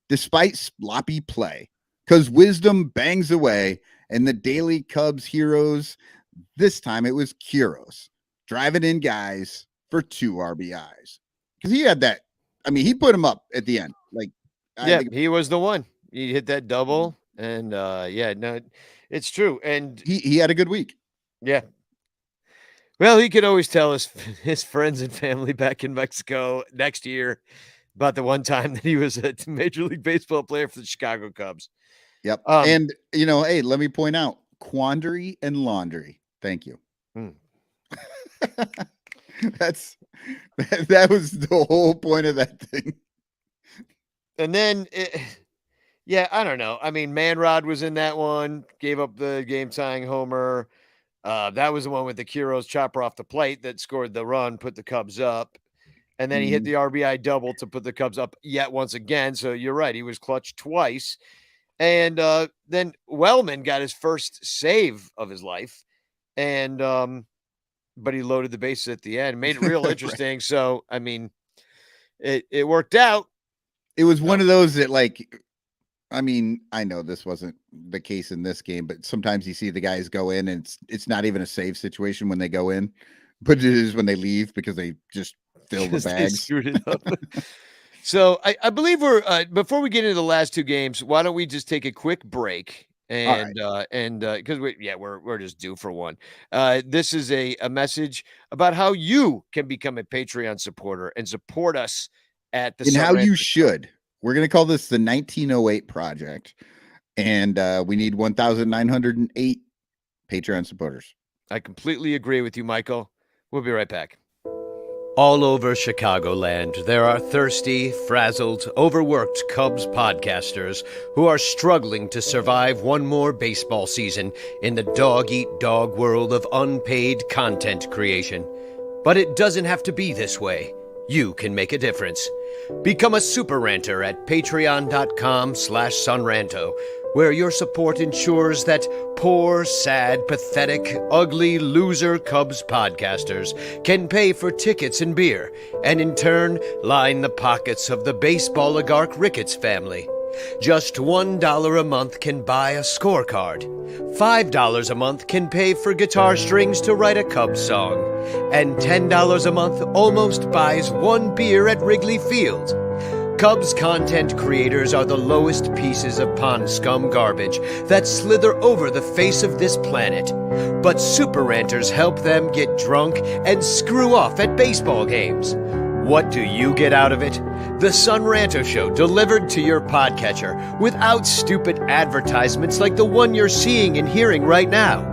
despite sloppy play, because Wisdom bangs away, and the daily Cubs heroes, this time it was Quiros, driving in guys for 2 RBIs. Because he had that. I mean, he put him up at the end. He was the one. He hit that double, and it's true. And he had a good week. Yeah. Well, he could always tell his friends and family back in Mexico next year about the one time that he was a Major League Baseball player for the Chicago Cubs. Yep. And, hey, let me point out, quandary and laundry. Thank you. That was the whole point of that thing. And then, I don't know. I mean, Manrod was in that one, gave up the game-tying homer. That was the one with the Quiros chopper off the plate that scored the run, put the Cubs up. And then he hit the RBI double to put the Cubs up yet once again. So you're right. He was clutch twice. And then Wellman got his first save of his life. And but he loaded the bases at the end, made it real interesting. Right. So, I mean, it worked out. It was one of those that, I mean, I know this wasn't the case in this game, but sometimes you see the guys go in and it's not even a save situation when they go in, but it is when they leave, because they just fill the bags. Screwed it up. So I believe we're before we get into the last 2 games, why don't we just take a quick break? And because we're just due for one. This is a message about how you can become a Patreon supporter and support us at the. And how you should. We're going to call this the 1908 Project, and we need 1,908 Patreon supporters. I completely agree with you, Michael. We'll be right back. All over Chicagoland, there are thirsty, frazzled, overworked Cubs podcasters who are struggling to survive one more baseball season in the dog-eat-dog world of unpaid content creation. But it doesn't have to be this way. You can make a difference. Become a super ranter at patreon.com/sunranto, where your support ensures that poor, sad, pathetic, ugly, loser Cubs podcasters can pay for tickets and beer, and in turn line the pockets of the baseball oligarch Ricketts family. Just $1 a month can buy a scorecard. $5 a month can pay for guitar strings to write a Cubs song. And $10 a month almost buys 1 beer at Wrigley Field. Cubs content creators are the lowest pieces of pond scum garbage that slither over the face of this planet. But super ranters help them get drunk and screw off at baseball games. What do you get out of it? The Sun Ranto Show delivered to your podcatcher without stupid advertisements like the one you're seeing and hearing right now.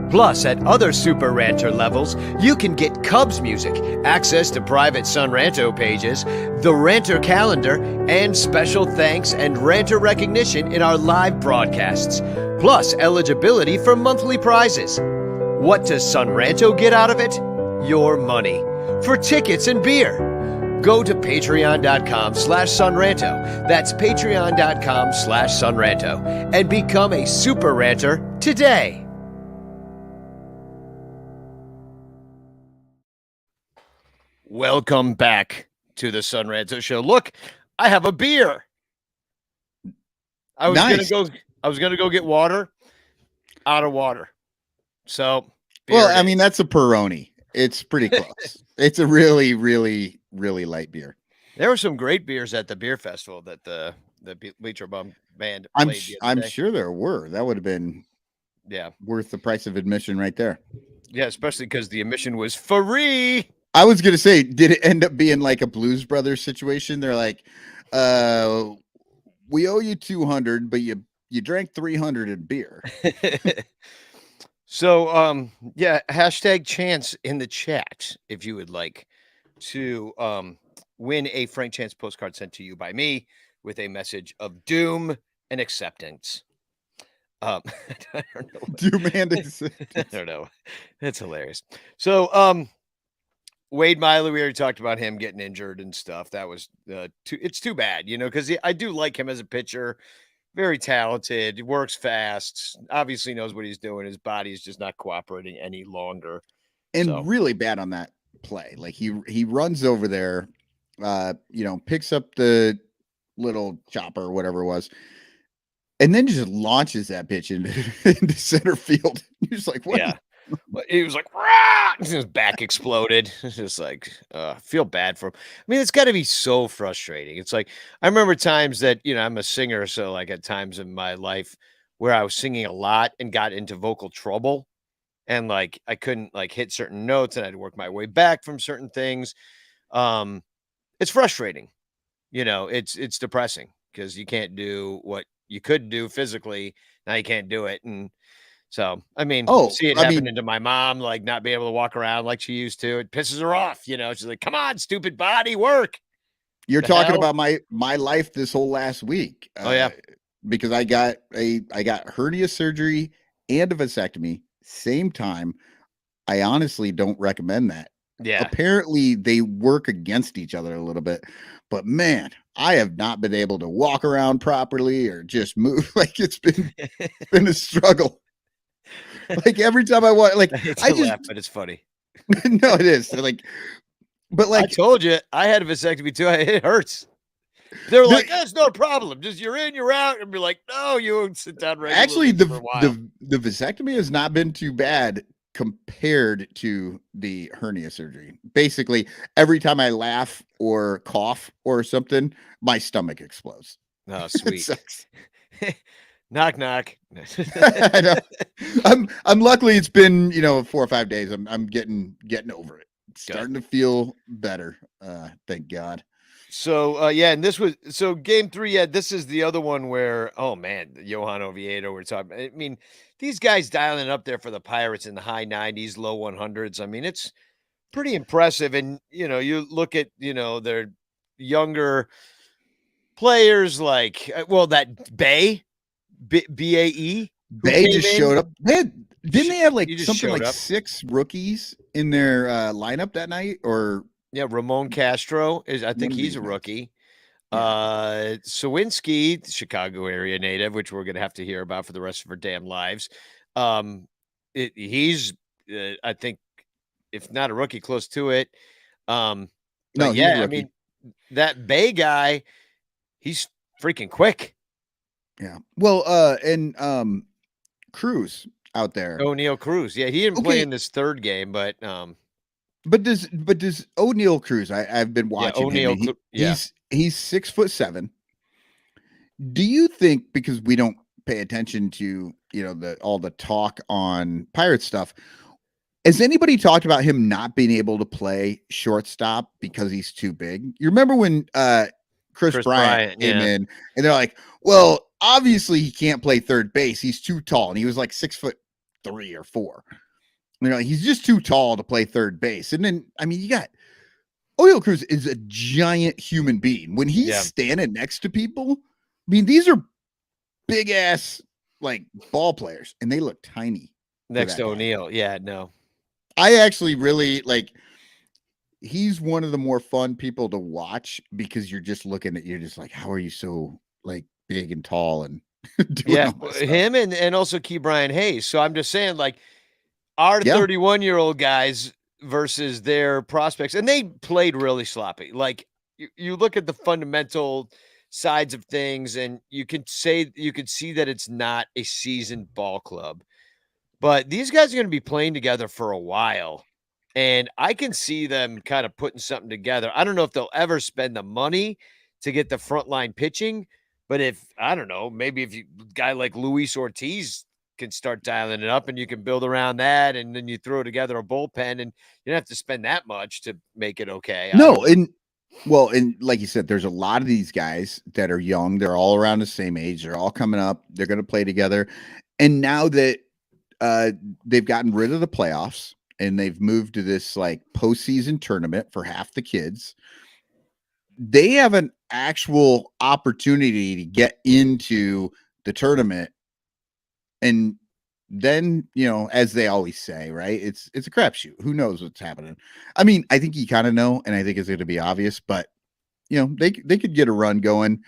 Plus, at other Super Ranter levels, you can get Cubs music, access to private Sun Ranto pages, the Ranter calendar, and special thanks and Ranter recognition in our live broadcasts. Plus, eligibility for monthly prizes. What does Sun Ranto get out of it? Your money. For tickets and beer. Go to patreon.com/sunranto. That's patreon.com/sunranto. And become a Super Ranter today. Welcome back to the Sun Ranto Show. Look, I have a beer. I was gonna go get water. Out of water. So I mean, that's a Peroni. It's pretty close. It's a really, really, really light beer. There were some great beers at the beer festival that the Bleacher Bum band I'm played the other day. sure there were. That would have been worth the price of admission right there. Yeah, especially because the admission was free. I was gonna say, did it end up being like a Blues Brothers situation? They're like, we owe you 200, but you drank 300 in beer. So, hashtag chance in the chat if you would like to win a Frank Chance postcard sent to you by me with a message of doom and acceptance. I don't know. Doom and acceptance. I don't know. That's hilarious. So, Wade Miley, we already talked about him getting injured and stuff. That was it's too bad, because I do like him as a pitcher. Very talented, works fast, obviously knows what he's doing. His body is just not cooperating any longer. And really bad on that play. Like he runs over there, picks up the little chopper or whatever it was, and then just launches that pitch into center field. You're just like, what? Yeah. He was like, rah! His back exploded. It's just like, feel bad for him. I mean, it's got to be so frustrating. It's like, I remember times that, I'm a singer. So like at times in my life where I was singing a lot and got into vocal trouble and like, I couldn't like hit certain notes and I had to work my way back from certain things. It's frustrating. It's depressing because you can't do what you could do physically. Now you can't do it. And so, I mean, see it happening to my mom, like not being able to walk around like she used to. It pisses her off, She's like, come on, stupid body, work. You're talking about my life this whole last week. Because I got hernia surgery and a vasectomy same time. I honestly don't recommend that. Yeah. Apparently they work against each other a little bit, but man, I have not been able to walk around properly or just move. Like it's been a struggle. Like every time I want, like I just laugh, but it's funny. No, it is like, but like I told you, I had a vasectomy too. It hurts. They're like, that's no problem. Just you're in, you're out, and be like, no, you won't sit down regularly. Actually, for a while. the vasectomy has not been too bad compared to the hernia surgery. Basically, every time I laugh or cough or something, my stomach explodes. Oh, sweet. Knock knock. I know. I'm luckily it's been 4 or 5 days. I'm getting over it. Starting to feel better. Thank God. So and this was game 3. Yeah, this is the other one where Johan Oviedo we're talking. I mean, these guys dialing up there for the Pirates in the high 90s, low 100s. I mean, it's pretty impressive. And you look at their younger players like that Bae. BAE They just showed up. Didn't they have like something like 6 rookies in their lineup that night? Or Ramon Castro I think he's a rookie. Sawinski, Chicago area native, which we're gonna have to hear about for the rest of our damn lives. He's I think if not a rookie, close to it. I mean that Bay guy, he's freaking quick. Yeah. Well, and Cruz out there. O'Neal Cruz. Yeah, he didn't play in this third game, but does O'Neal Cruz? I've been watching him. He's 6'7". Do you think, because we don't pay attention to, all the talk on Pirate stuff, has anybody talked about him not being able to play shortstop because he's too big? You remember when Chris Bryant came in and they're like, well, obviously he can't play third base. He's too tall. And he was like 6'3" or 4. He's just too tall to play third base. And then, you got Oil Cruz is a giant human being. When he's standing next to people, these are big ass like ball players, and they look tiny next to O'Neill. Yeah, no. I actually really like. He's one of the more fun people to watch because you're just like, how are you so like big and tall and doing all this him and also Key Brian Hayes. So I'm just saying, like, our 31-year-old guys versus their prospects, and they played really sloppy. Like you look at the fundamental sides of things, and you could see that it's not a seasoned ball club, but these guys are going to be playing together for a while, and I can see them kind of putting something together. I don't know if they'll ever spend the money to get the frontline pitching, but I don't know, maybe if a guy like Luis Ortiz can start dialing it up and you can build around that, and then you throw together a bullpen and you don't have to spend that much to make it okay. No, and like you said, there's a lot of these guys that are young. They're all around the same age. They're all coming up. They're going to play together. And now that they've gotten rid of the playoffs and they've moved to this like postseason tournament for half the kids, they have an actual opportunity to get into the tournament. And then, as they always say, right, it's a crapshoot. Who knows what's happening? I think you kind of know, and I think it's going to be obvious, but they could get a run going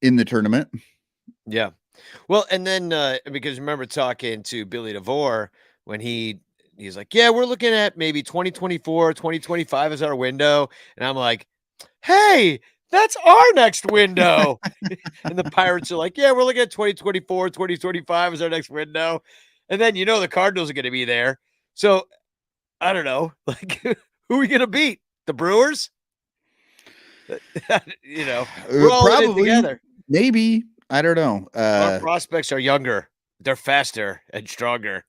in the tournament. Yeah. Well, and then because remember talking to Billy DeVore when he's like, yeah, we're looking at maybe 2024, 2025 is our window. And I'm like, hey, that's our next window. And the Pirates are like, yeah, we're looking at 2024, 2025 is our next window. And then, the Cardinals are going to be there. So I don't know, like, who are we going to beat? The Brewers? We're all probably in it together. Maybe. I don't know. Our prospects are younger. They're faster and stronger.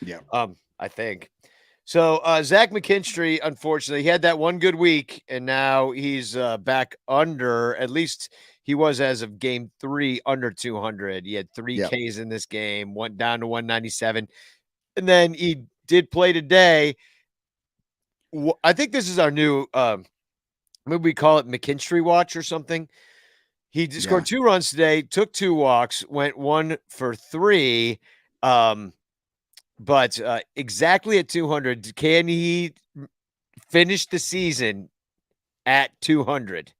Yeah. I think. So Zach McKinstry, unfortunately, he had that one good week, and now he's back under, at least he was as of game 3, under 200. He had 3 Ks in this game, went down to 197. And then he did play today. I think this is our new, maybe we call it McKinstry watch or something. He just scored 2 runs today, took 2 walks, went 1 for 3. But exactly at 200, can he finish the season at 200?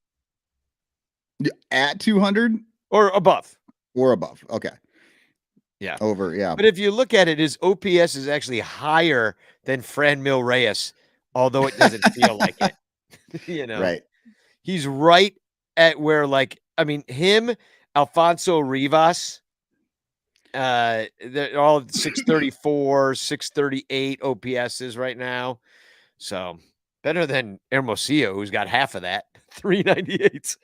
At 200? Or above. Or above. Okay. Yeah. Over, yeah. But if you look at it, his OPS is actually higher than Franmil Reyes, although it doesn't feel like it. Right. He's right at where, him, Alfonso Rivas, they're all 634, 638 OPSs right now. So better than Hermosillo, who's got half of that, 398.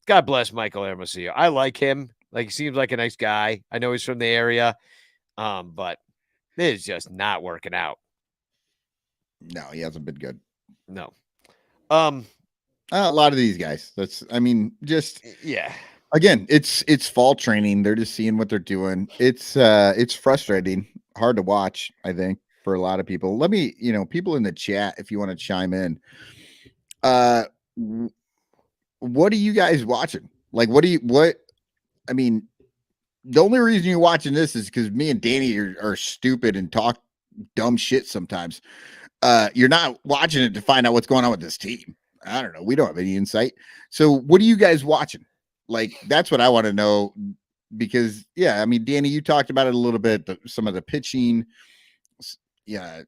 God bless Michael Hermosillo. I like him. Like, he seems like a nice guy. I know he's from the area. But it is just not working out. No, he hasn't been good. No. A lot of these guys. Yeah. Again, it's fall training. They're just seeing what they're doing. It's frustrating, hard to watch, I think, for a lot of people. Let me, people in the chat, if you want to chime in. What are you guys watching? Like, the only reason you're watching this is because me and Danny are stupid and talk dumb shit sometimes. You're not watching it to find out what's going on with this team. I don't know. We don't have any insight. So what are you guys watching? Like, that's what I want to know, because Danny, you talked about it a little bit, some of the pitching. Yeah.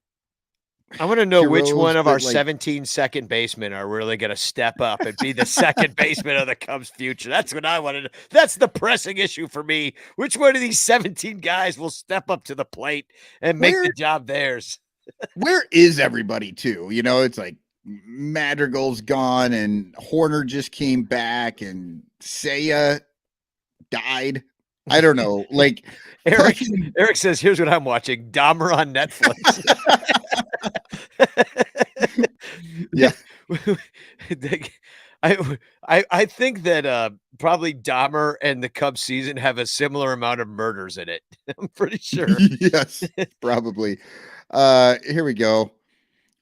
I want to know which one of our 17 second basemen are really going to step up and be the second baseman of the Cubs' future. That's what I want to know. That's the pressing issue for me. Which one of these 17 guys will step up to the plate and make the job theirs? Where is everybody too? It's like Madrigal's gone, and Horner just came back, and Seiya died. I don't know. Like Eric fucking Eric says, "Here's what I'm watching: Dahmer on Netflix." yeah. I think that probably Dahmer and the Cubs season have a similar amount of murders in it. I'm pretty sure. Yes, probably. Here we go.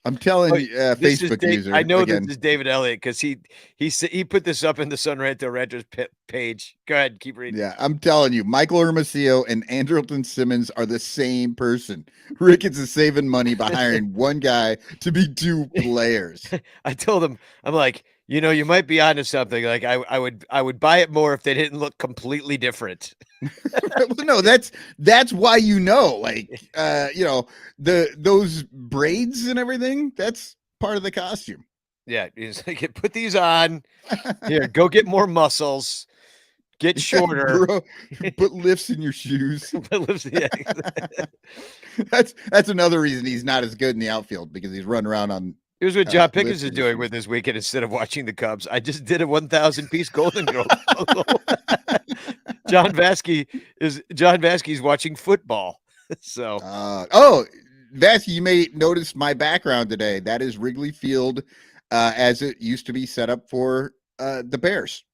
I'm telling Oh, you, this is Facebook I user know this again. is David Elliott because he put this up in the Sun Ranto Ranchers page. Go ahead, keep reading. Yeah, I'm telling you, Michael Hermosillo and Andrelton Simmons are the same person. Ricketts is saving money by hiring one guy to be two players. I told him, I'm like, you might be onto something. Like I would buy it more if they didn't look completely different. Well, no, that's why like those braids and everything. That's part of the costume. Yeah, he's like, put these on. Here, go get more muscles. Get shorter. Bro, put lifts in your shoes. Yeah. That's another reason he's not as good in the outfield because he's running around on. Here's what John Pickens lifts is in your doing shoes. with this weekend instead of watching the Cubs. I just did a 1,000 piece Golden Girl. John Vasquez watching football. So Vasky, you may notice my background today. That is Wrigley Field, as it used to be set up for the Bears.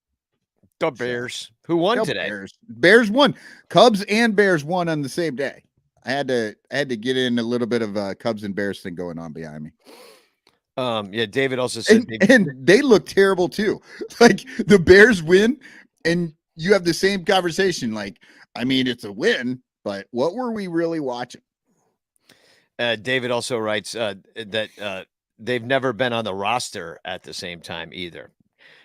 the Bears, who won The today. Bears won. Cubs and Bears won on the same day. I had to get in a little bit of Cubs and Bears thing going on behind me. Yeah, David also said And they look terrible too. Like the Bears win, and you have the same conversation. Like, I mean, it's a win, but what were we really watching? David also writes that they've never been on the roster at the same time either.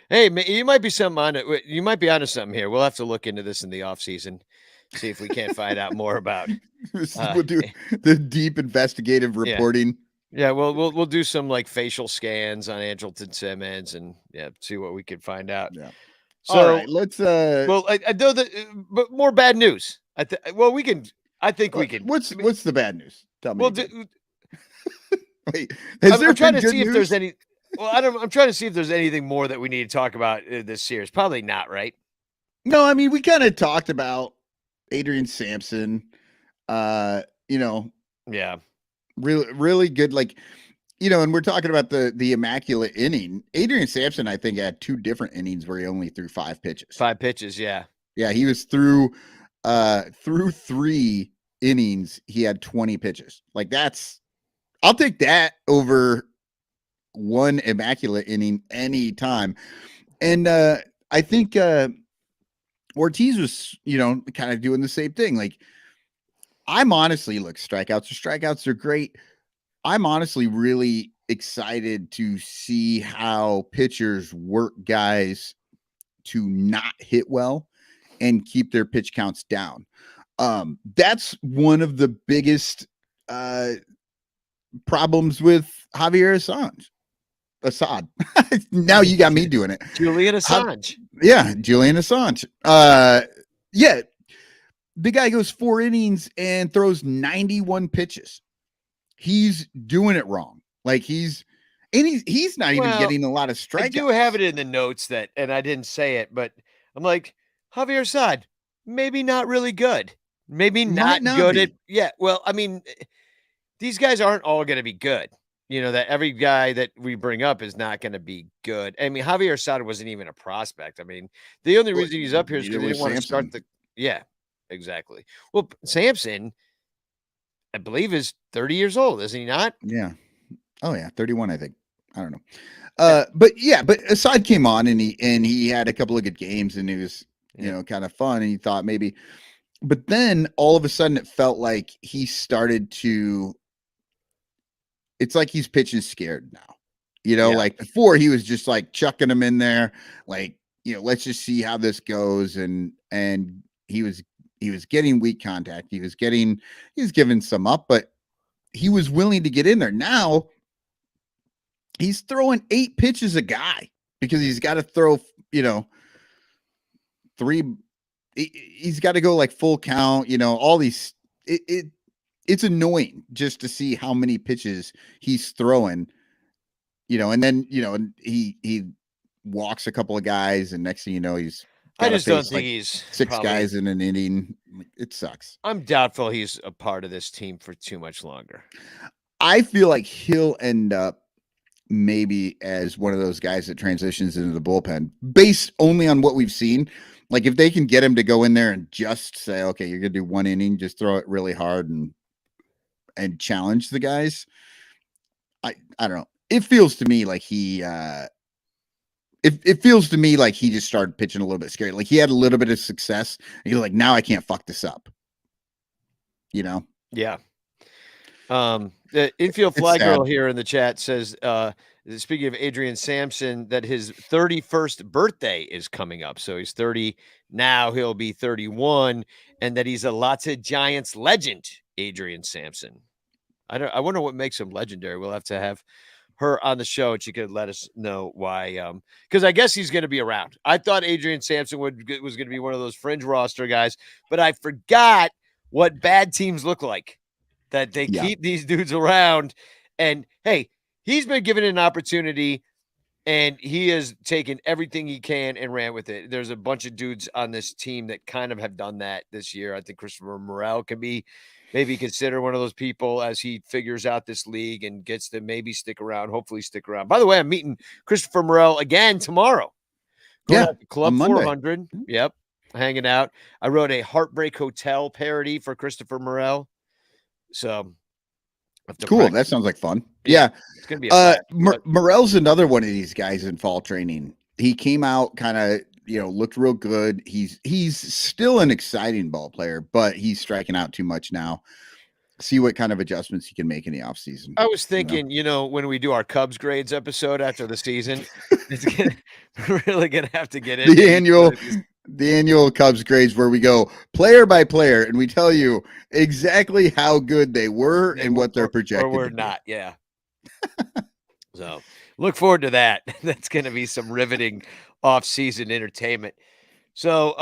Hey, you might be something on it. You might be onto something here. We'll have to look into this in the off season, see if we can't find out more about. We'll do the deep investigative reporting. Yeah, we'll do some like facial scans on Andrelton Simmons and see what we can find out. Yeah. So, all right, let's. Well, I know that, but more bad news. We can. I think we can. What's the bad news? Tell me. Well, wait, has there I'm trying been to good see if news? there's any. Well, I'm trying to see if there's anything more that we need to talk about this series. Probably not, right? No, I mean we kind of talked about Adrian Sampson. Yeah. Really good, like, and we're talking about the immaculate inning. Adrian Sampson, I think, had two different innings where he only threw 5 pitches. 5 pitches, yeah. Yeah, he was through 3 innings, he had 20 pitches. Like I'll take that over one immaculate inning any time. And I think Ortiz was, kind of doing the same thing. Like, I'm honestly, look, strikeouts are great. I'm honestly really excited to see how pitchers work guys to not hit well and keep their pitch counts down. That's one of the biggest problems with Javier Assad. Now you got me doing it. Julian Assange. Julian Assange. Yeah. The guy goes 4 innings and throws 91 pitches. He's doing it wrong. Like he's not even getting a lot of strikeouts. I do have it in the notes that, and I didn't say it, but I'm like, Javier Assad, maybe not really good. Maybe not good at, well, I mean, these guys aren't all going to be good. That every guy that we bring up is not going to be good. I mean, Javier Assad wasn't even a prospect. I mean, the only reason he's up here is because they didn't want to start the, exactly. Well, Sampson, I believe, is 30 years old, is he not? Yeah. Oh yeah, 31, I think. I don't know. But Assad came on and he had a couple of good games and it was, kind of fun, and he thought maybe, but then all of a sudden it felt like he started to, it's like he's pitching scared now. Like before he was just like chucking them in there, like, let's just see how this goes. And he was getting weak contact. He was giving some up, but he was willing to get in there. Now he's throwing 8 pitches a guy because he's got to throw, 3. He's got to go like full count, all these, it's annoying just to see how many pitches he's throwing and then and he walks a couple of guys, and next thing you know, he's I got to just don't face think like he's 6 probably. guys in an inning. It sucks. I'm doubtful he's a part of this team for too much longer. I feel like he'll end up maybe as one of those guys that transitions into the bullpen based only on what we've seen. Like if they can get him to go in there and just say, okay, you're going to do 1 inning, just throw it really hard and challenge the guys. I don't know. It feels to me like it feels to me like he just started pitching a little bit scary. Like he had a little bit of success. And he's like, now I can't fuck this up. Yeah. The infield It's fly girl sad. here in the chat says, speaking of Adrian Sampson, that his 31st birthday is coming up. So he's 30 now, he'll be 31, and that he's a lots of Giants legend, Adrian Sampson. I wonder what makes him legendary. We'll have to have her on the show and she could let us know why. Because I guess he's going to be around. I thought Adrian Sampson was going to be one of those fringe roster guys, but I forgot what bad teams look like. That they keep these dudes around. And hey, he's been given an opportunity and he has taken everything he can and ran with it. There's a bunch of dudes on this team that kind of have done that this year. I think Christopher Morel can be maybe consider one of those people as he figures out this league and gets to maybe stick around, hopefully stick around. By the way, I'm meeting Christopher Morel again tomorrow. Going out to Club 400. Yep. Hanging out. I wrote a Heartbreak Hotel parody for Christopher Morel. So cool. That sounds like fun. Yeah. It's going to be a Morel's another one of these guys in fall training. He came out kind of, looked real good. He's still an exciting ball player, but he's striking out too much now. See what kind of adjustments he can make in the offseason. I was thinking, when we do our Cubs grades episode after the season, we're really going to have to get into the annual Cubs grades where we go player by player and we tell you exactly how good they were and what they're projected. Or we're not. Yeah. So look forward to that. That's going to be some riveting off-season entertainment. So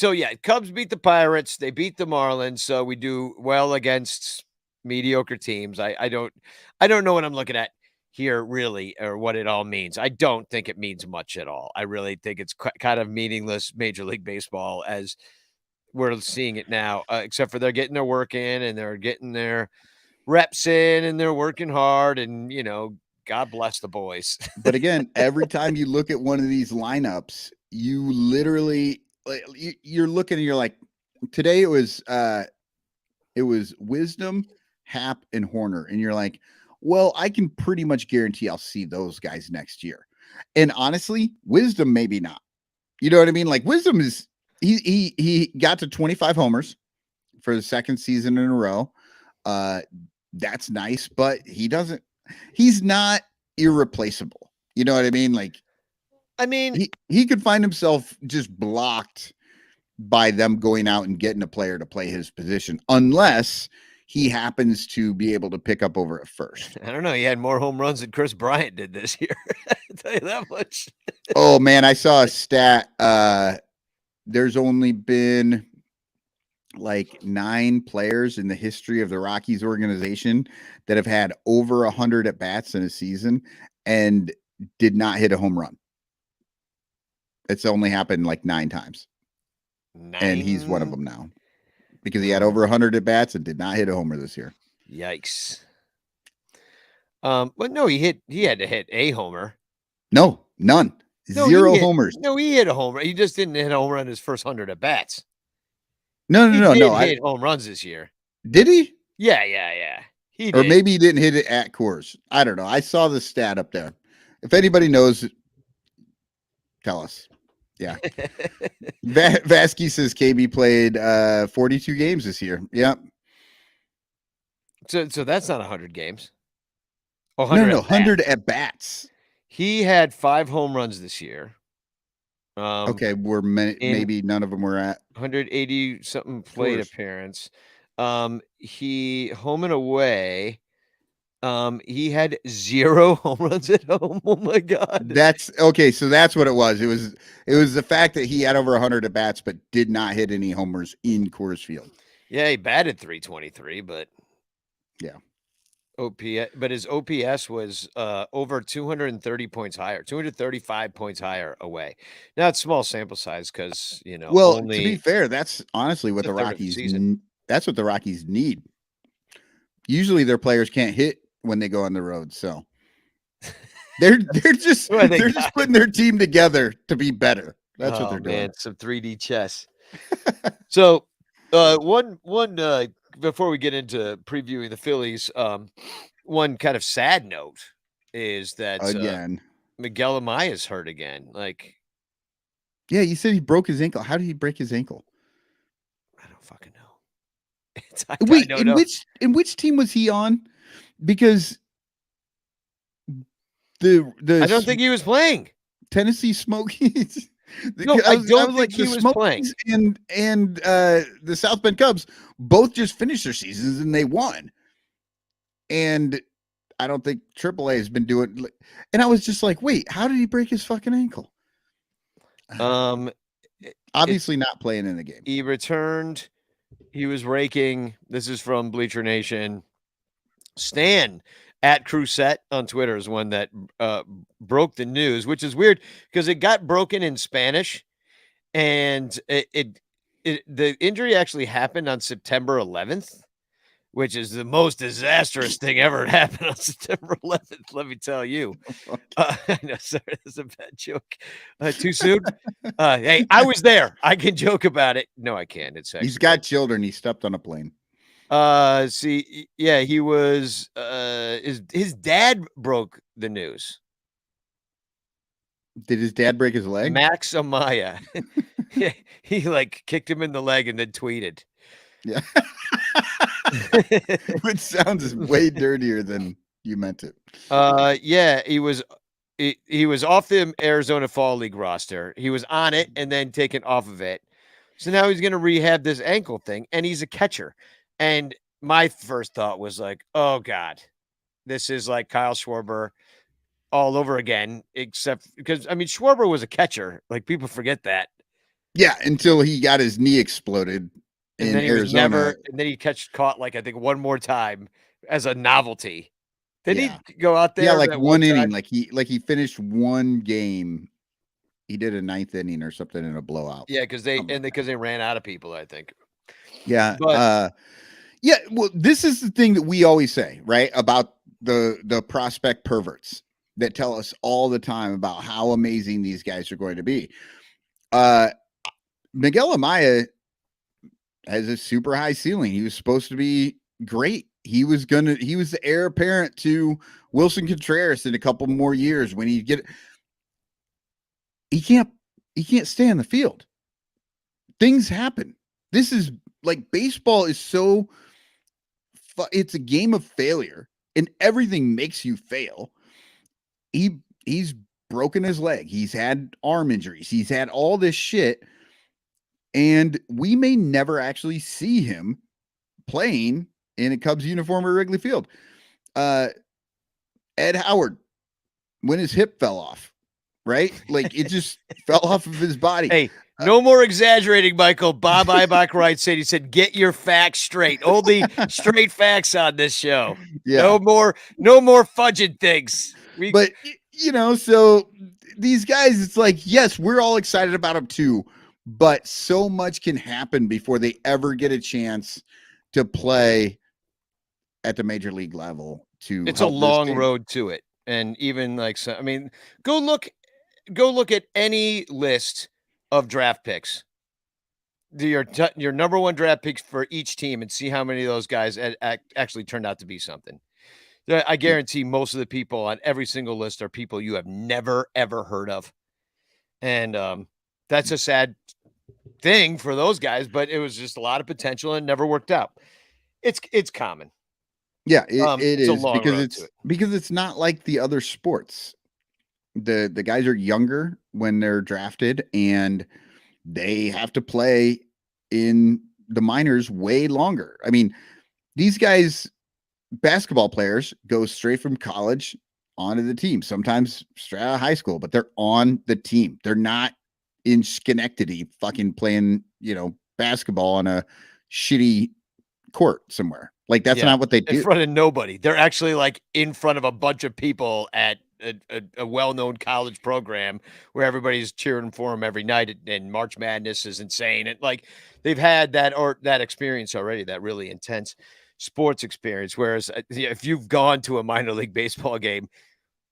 yeah, Cubs beat the Pirates. They beat the Marlins. So we do well against mediocre teams. I don't know what I'm looking at here really, or what it all means. I don't think it means much at all. I really think it's kind of meaningless Major League Baseball as we're seeing it now, except for they're getting their work in and they're getting their reps in and they're working hard and, God bless the boys. But again, every time you look at one of these lineups, you literally you're looking and you're like, today it was Wisdom, Hap, and Horner. And you're like, well, I can pretty much guarantee I'll see those guys next year. And honestly, Wisdom, maybe not. You know what I mean? Like Wisdom is he got to 25 homers for the second season in a row. That's nice, but he's not irreplaceable. You know what I mean? Like, I mean, he could find himself just blocked by them going out and getting a player to play his position, unless he happens to be able to pick up over at first. I don't know. He had more home runs than Chris Bryant did this year. I'll tell you that much. Oh man, I saw a stat. There's only been like 9 players in the history of the Rockies organization that have had over 100 at bats in a season and did not hit a home run. It's only happened like 9 times. 9? And he's one of them now because he had over 100 at bats and did not hit a homer this year. Yikes. But no, he had to hit a homer. No, none. No, 0 homers. No, he hit a homer. He just didn't hit a home run his first 100 at bats. No. He hit home runs this year. Did he? Yeah. He did. Or maybe he didn't hit it at Coors. I don't know. I saw the stat up there. If anybody knows, tell us. Yeah. Vasky says KB played 42 games this year. Yep. So that's not 100 games. Oh, 100 at bats. He had 5 home runs this year. Okay, maybe none of them were at 180 something plate appearance. He home and away. He had 0 home runs at home. Oh my God. That's okay. So that's what it was. It was the fact that he had over 100 at bats, but did not hit any homers in Coors Field. Yeah, he batted .323, but yeah. OPS, but his OPS was over 230 points higher, 235 points higher away. Now it's small sample size because Well, to be only fair, that's honestly what a the third of the Rockies. season. That's what the Rockies need. Usually, their players can't hit when they go on the road, so they're just Well, they they're got just putting their team together to be better. That's what Oh they're doing. man, some 3D chess. So, one before we get into previewing the Phillies, one kind of sad note is that Again, Miguel Amaya's hurt again. Like, yeah, you said he broke his ankle. How did he break his ankle? I don't fucking know. I Wait, don't know. in which team was he on? Because the I don't think he was playing. Tennessee Smokies. No, I don't was think like he the was playing. Smokies and the South Bend Cubs both just finished their seasons and they won. And I don't think AAA has been doing. And I was just like, wait, how did he break his fucking ankle? Obviously not playing in the game. He returned. He was raking. This is from Bleacher Nation. Stan at Crusette on Twitter is one that broke the news, which is weird because it got broken in Spanish, and the injury actually happened on September 11th, which is the most disastrous thing ever to happen on September 11th. Let me tell you. I know, sorry, that's a bad joke. Too soon. Hey, I was there. I can joke about it. No, I can't. It's actually He's got children. He stepped on a plane. Yeah, he was his dad broke the news. Did his dad break his leg? Max Amaya. he like kicked him in the leg and then tweeted. Yeah. Which sounds way dirtier than you meant it. Yeah, he was off the Arizona Fall League roster. He was on it and then taken off of it. So now he's going to rehab this ankle thing, and he's a catcher. And my first thought was like, oh God, this is like Kyle Schwarber all over again, except because I mean Schwarber was a catcher. Like people forget that. Yeah, until he got his knee exploded And in then he was Arizona. and then he caught like I think one more time as a novelty. Did Yeah. he go out there? Yeah, like that one inning. time? Like he finished one game. He did a ninth inning or something in a blowout. Yeah, because they ran out of people, I think. Yeah. But yeah, well, this is the thing that we always say, right? About the prospect perverts that tell us all the time about how amazing these guys are going to be. Miguel Amaya has a super high ceiling. He was supposed to be great. He was the heir apparent to Wilson Contreras in a couple more years when he can't stay in the field. Things happen. This is like baseball is so it's a game of failure and everything makes you fail. He's broken his leg. He's had arm injuries. He's had all this shit. And we may never actually see him playing in a Cubs uniform at Wrigley Field. Ed Howard, when his hip fell off, right? Like it just fell off of his body. Hey, no more exaggerating, Michael. Bob Ibach Wright said, he said, get your facts straight. Only straight facts on this show. Yeah. No more fudging things. But so these guys, it's like, yes, we're all excited about them too, but so much can happen before they ever get a chance to play at the major league level. It's a long road to it. And even like, so, I mean, go look at any list of draft picks. Your number one draft picks for each team and see how many of those guys actually turned out to be something. I guarantee most of the people on every single list are people you have never, ever heard of. And that's a sad thing for those guys, but it was just a lot of potential and never worked out. It's common. Yeah, it is because it's not like the other sports. The guys are younger when they're drafted and they have to play in the minors way longer. I mean, these guys, basketball players, go straight from college onto the team, sometimes straight out of high school, but they're on the team. They're not in Schenectady fucking playing, basketball on a shitty, court somewhere. Like that's Yeah, not what they in do. front of nobody. They're actually like in front of a bunch of people at a well-known college program where everybody's cheering for them every night, and March Madness is insane. And like they've had that experience already, that really intense sports experience. Whereas if you've gone to a minor league baseball game,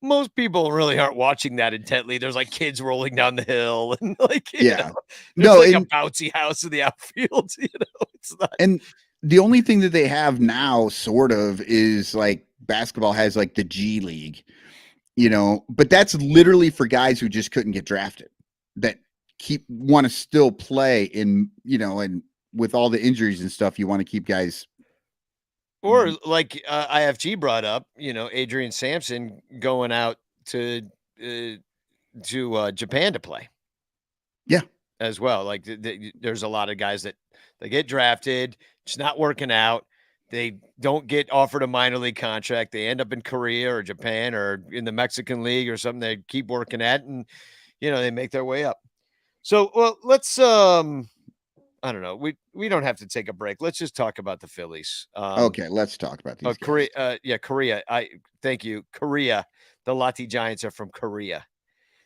most people really aren't watching that intently. There's like kids rolling down the hill and like, Yeah. there's No, like a and bouncy house in the outfield. It's not. and the only thing that they have now sort of is like basketball has like the G League, but that's literally for guys who just couldn't get drafted that want to still play in, and with all the injuries and stuff, you want to keep guys. Or like IFG brought up, Adrian Sampson going out to Japan to play. Yeah. As well. Like there's a lot of guys that they get drafted, it's not working out. They don't get offered a minor league contract. They end up in Korea or Japan or in the Mexican league or something they keep working at, and they make their way up. So, well, let's I don't know. We don't have to take a break. Let's just talk about the Phillies. Okay, let's talk about these. Korea. Korea. Thank you. Korea. The Lati Giants are from Korea.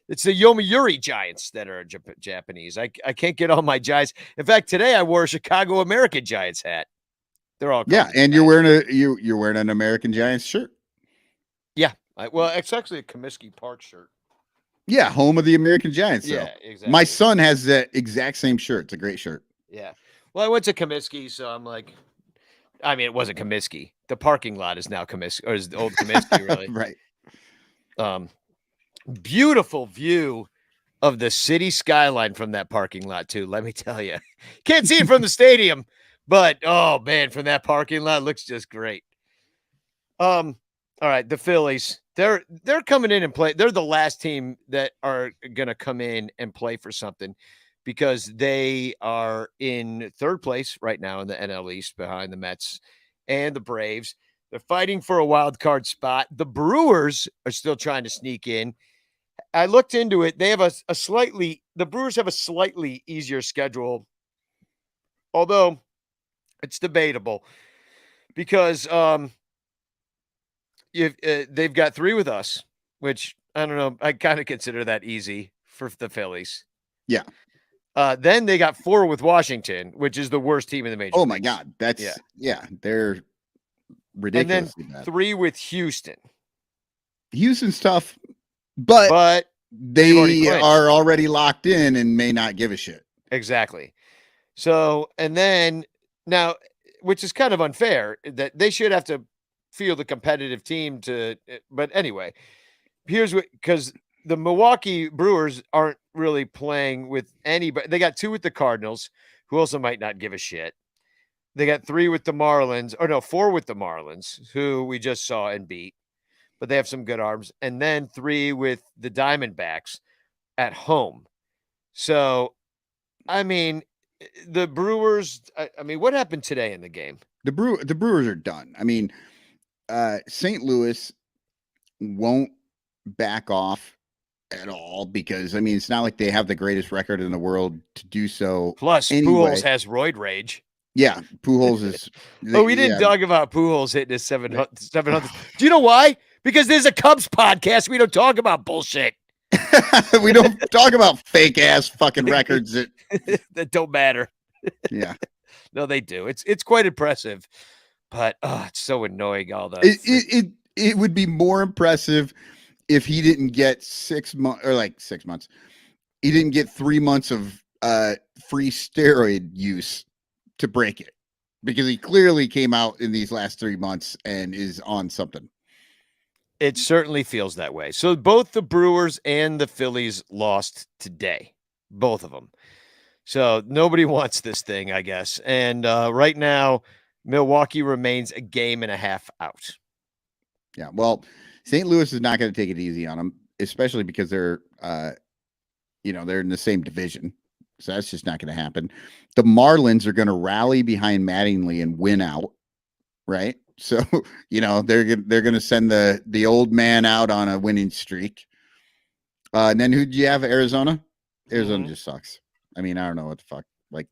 It's the Yomiuri Giants that are Japanese. I can't get all my Giants. In fact, today I wore a Chicago American Giants hat. They're all and you're wearing you're wearing an American Giants shirt. Yeah. Well, it's actually a Comiskey Park shirt. Yeah, home of the American Giants. Yeah, though. exactly. My son has that exact same shirt. It's a great shirt. Yeah. Well, I went to Comiskey, so I'm like, I mean, it wasn't Comiskey. The parking lot is now Comiskey, or is the old Comiskey, really? Right. Beautiful view of the city skyline from that parking lot, too. Let me tell you, can't see it from the stadium, but oh man, from that parking lot, looks just great. All right, the Phillies, they're coming in and play. They're the last team that are gonna come in and play for something, because they are in third place right now in the NL East behind the Mets and the Braves. They're fighting for a wild card spot. The Brewers are still trying to sneak in. I looked into it. They have the Brewers have a slightly easier schedule, although it's debatable because they've got 3 with us, which I don't know. I kind of consider that easy for the Phillies. Yeah. Then they got 4 with Washington, which is the worst team in the major. Oh my God. That's they're ridiculous. And then 3 with Houston. Houston's tough, but they are already locked in and may not give a shit. Exactly. So, and then now, which is kind of unfair, that they should have to field a competitive team but anyway, here's what, because the Milwaukee Brewers aren't really playing with anybody. They got 2 with the Cardinals, who also might not give a shit. They got 3 with the Marlins, 4 with the Marlins, who we just saw and beat, but they have some good arms. And then 3 with the Diamondbacks at home. So, I mean, the Brewers, I mean, what happened today in the game? The Brewers are done. I mean, St. Louis won't back off at all because, I mean, it's not like they have the greatest record in the world to do so. Plus, anyway. Pujols has roid rage. Yeah, Pujols is. We didn't talk about Pujols hitting his 700. Do you know why? Because there's a Cubs podcast. We don't talk about bullshit. We don't talk about fake ass fucking records that don't matter. Yeah. No, they do. It's quite impressive, but it's so annoying. All the it would be more impressive if he didn't get 6 months or like 6 months. He didn't get 3 months of free steroid use to break it, because he clearly came out in these last 3 months and is on something. It certainly feels that way. So both the Brewers and the Phillies lost today, both of them. So nobody wants this thing, I guess. And right now, Milwaukee remains a game and a half out. Yeah, well, St. Louis is not going to take it easy on them, especially because they're in the same division. So that's just not going to happen. The Marlins are going to rally behind Mattingly and win out, right? So, they're going to send the old man out on a winning streak. And then who do you have? Arizona? Arizona just sucks. I mean, I don't know what the fuck. Like,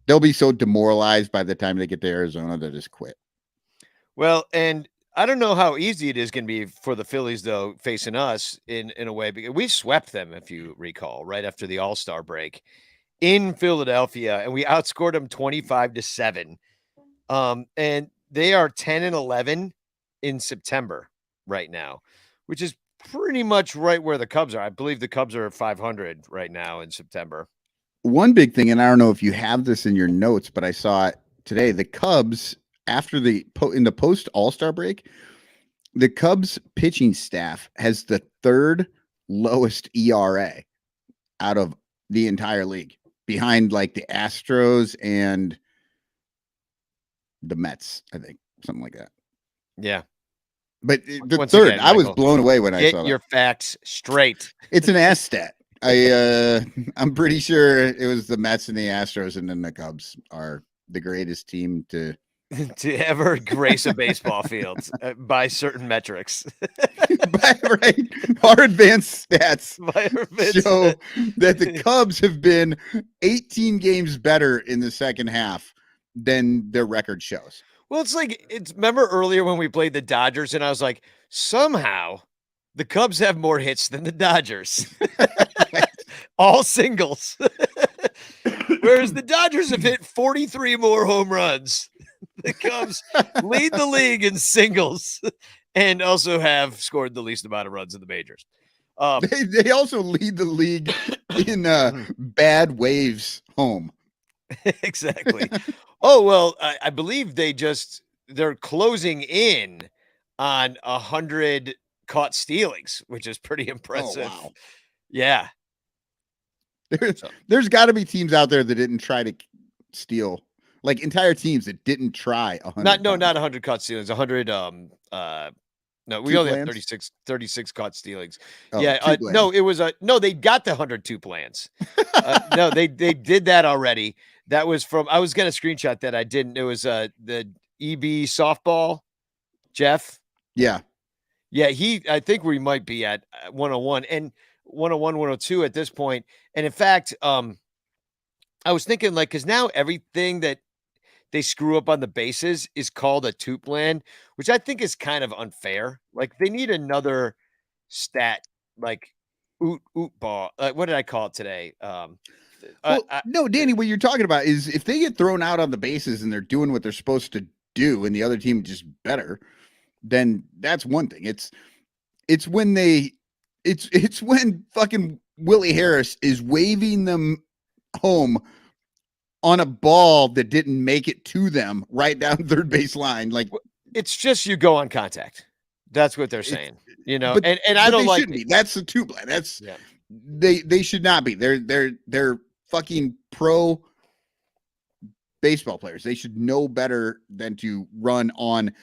they'll be so demoralized by the time they get to Arizona, they'll just quit. Well, and I don't know how easy it is going to be for the Phillies, though, facing us in a way, because we swept them, if you recall, right after the All-Star break in Philadelphia, and we outscored them 25-7. And they are 10-11 in September right now, which is pretty much right where the Cubs are. I believe the Cubs are 500 right now in September. One big thing, and I don't know if you have this in your notes, but I saw it today. The Cubs, after in the post All-Star break, the Cubs pitching staff has the third lowest ERA out of the entire league, behind like the Astros and the Mets, I think, something like that. Yeah. But the Once third, again, I was Michael, blown away when I saw get your that. facts straight. It's an ass stat. I'm pretty sure it was the Mets and the Astros, and then the Cubs are the greatest team to to ever grace a baseball field by certain metrics. right. Our advanced stats show Stats. that the Cubs have been 18 games better in the second half than their record shows. Well, remember earlier when we played the Dodgers, and I was like, somehow the Cubs have more hits than the Dodgers. All singles. Whereas the Dodgers have hit 43 more home runs. The Cubs lead the league in singles and also have scored the least amount of runs in the majors. They also lead the league in bad waves home. Exactly. Oh, well, I believe they're closing in on 100 caught stealings, which is pretty impressive. Oh, wow. Yeah. There's got to be teams out there that didn't try to steal, like entire teams that didn't try 100. Not 100 caught stealings, 100 no, we only have 36 caught stealings. Oh, yeah, no, it was they got the 102 plans. No, they did that already. That was from, I was going to screenshot that. I didn't. It was the EB softball, Jeff. Yeah. Yeah, I think we might be at 101 and 101, 102 at this point. And in fact, I was thinking because now everything that they screw up on the bases is called a two plan, which I think is kind of unfair. Like they need another stat, like oot ball. What did I call it today? No, Danny, what you're talking about is if they get thrown out on the bases and they're doing what they're supposed to do, and the other team just better, then that's one thing. It's when fucking Willie Harris is waving them home on a ball that didn't make it to them right down third base line. Like it's just you go on contact. That's what they're saying. And I don't like be. That's the two plan. That's they should not be. They're fucking pro baseball players. They should know better than to run on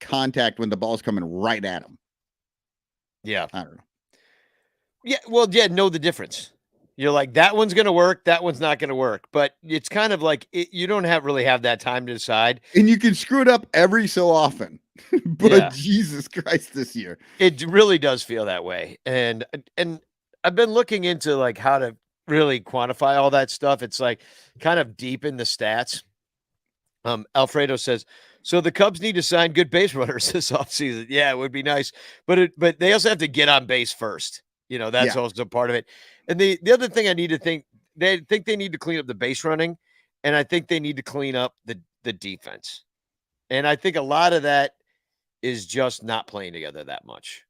contact when the ball's coming right at them. Yeah. I don't know. Yeah. Well, know the difference. You're like, that one's going to work. That one's not going to work. But it's kind of like you don't really have that time to decide. And you can screw it up every so often. But Jesus Christ, this year. It really does feel that way. And I've been looking into how to really quantify all that stuff. It's kind of deep in the stats. Alfredo says, so the Cubs need to sign good base runners this offseason. Yeah, it would be nice. But they also have to get on base first. That's also part of it. And the other thing they need to clean up the base running, and I think they need to clean up the defense. And I think a lot of that is just not playing together that much.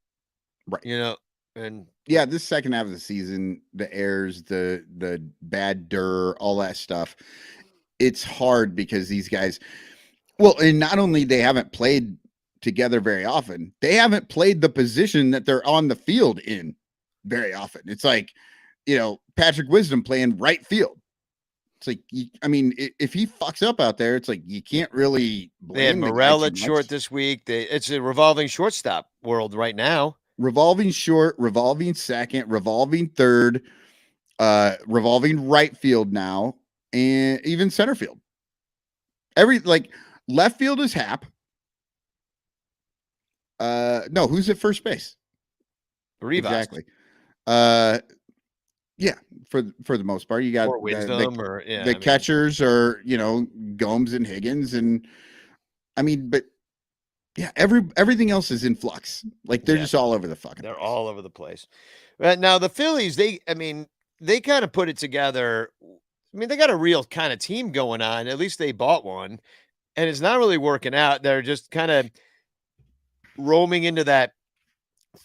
Right. And this second half of the season, the errors, the bad all that stuff, it's hard because these guys, and not only they haven't played together very often, they haven't played the position that they're on the field in very often. It's like, Patrick Wisdom playing right field. It's like, if he fucks up out there, it's like, you can't really blame they had Morel at short this week. It's a revolving shortstop world right now. Revolving short, revolving second, revolving third, revolving right field now, and even center field. Left field is Hap. No, who's at first base? Rivas. Exactly. Yeah, for the most part, you got or Wisdom, or the catchers are Gomes and Higgins, and I mean, but yeah, everything else is in flux. Like they're just all over the fucking. They're place. all over the place. Now the Phillies, they kind of put it together. I mean, they got a real kind of team going on. At least they bought one, and it's not really working out. They're just kind of roaming into that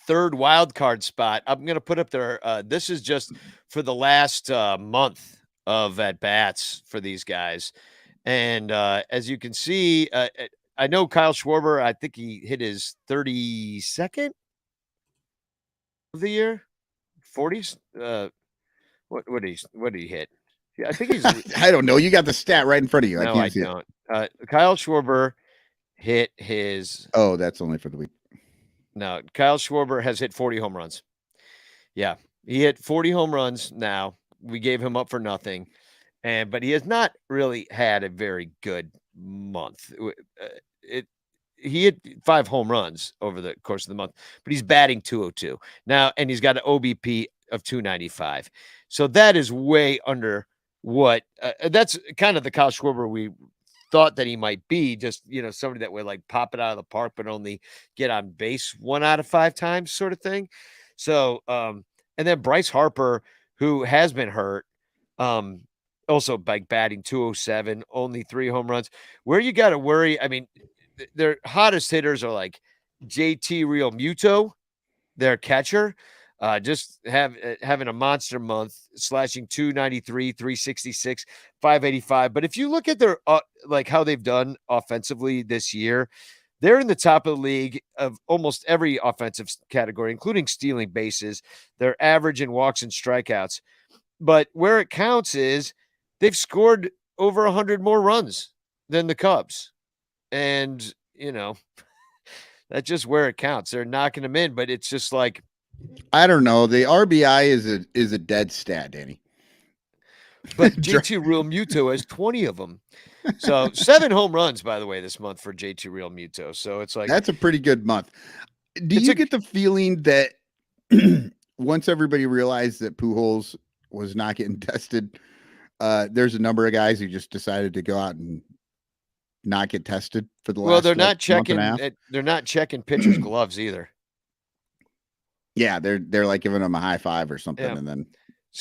third wild card spot. I'm going to put up their. This is just for the last month of at bats for these guys, and as you can see, I know Kyle Schwarber. I think he hit his 32nd of the year, 40s. What did he hit? Yeah, I think he's. I don't know. You got the stat right in front of you. No, I can't I see don't. Kyle Schwarber hit his. Oh, that's only for the week. No, Kyle Schwarber has hit 40 home runs. Yeah, he hit 40 home runs. Now we gave him up for nothing, but he has not really had a very good month. He hit 5 home runs over the course of the month, but he's batting 202 now, and he's got an OBP of 295. So that is way under what that's kind of the Kyle Schwarber we thought that he might be. Just somebody that would like pop it out of the park, but only get on base 1 out of 5 times, sort of thing. So, and then Bryce Harper, who has been hurt, also like batting 207, only 3 home runs. Where you got to worry, I mean, their hottest hitters are like JT Real Muto, their catcher, just having a monster month, slashing 293, 366, 585. But if you look at their like how they've done offensively this year, they're in the top of the league of almost every offensive category, including stealing bases. They're average in walks and strikeouts. But where it counts is they've scored over 100 more runs than the Cubs. And, that's just where it counts. They're knocking them in, but it's just like, I don't know. The RBI is a dead stat, Danny. But JT Real Muto has 20 of them. So 7 home runs, by the way, this month for JT Real Muto. So it's like, that's a pretty good month. Do you get the feeling that once everybody realized that Pujols was not getting tested, there's a number of guys who just decided to go out and not get tested for the last. Well, they're not checking. They're not checking pitchers' gloves either. Yeah, they're like giving them a high five or something, and then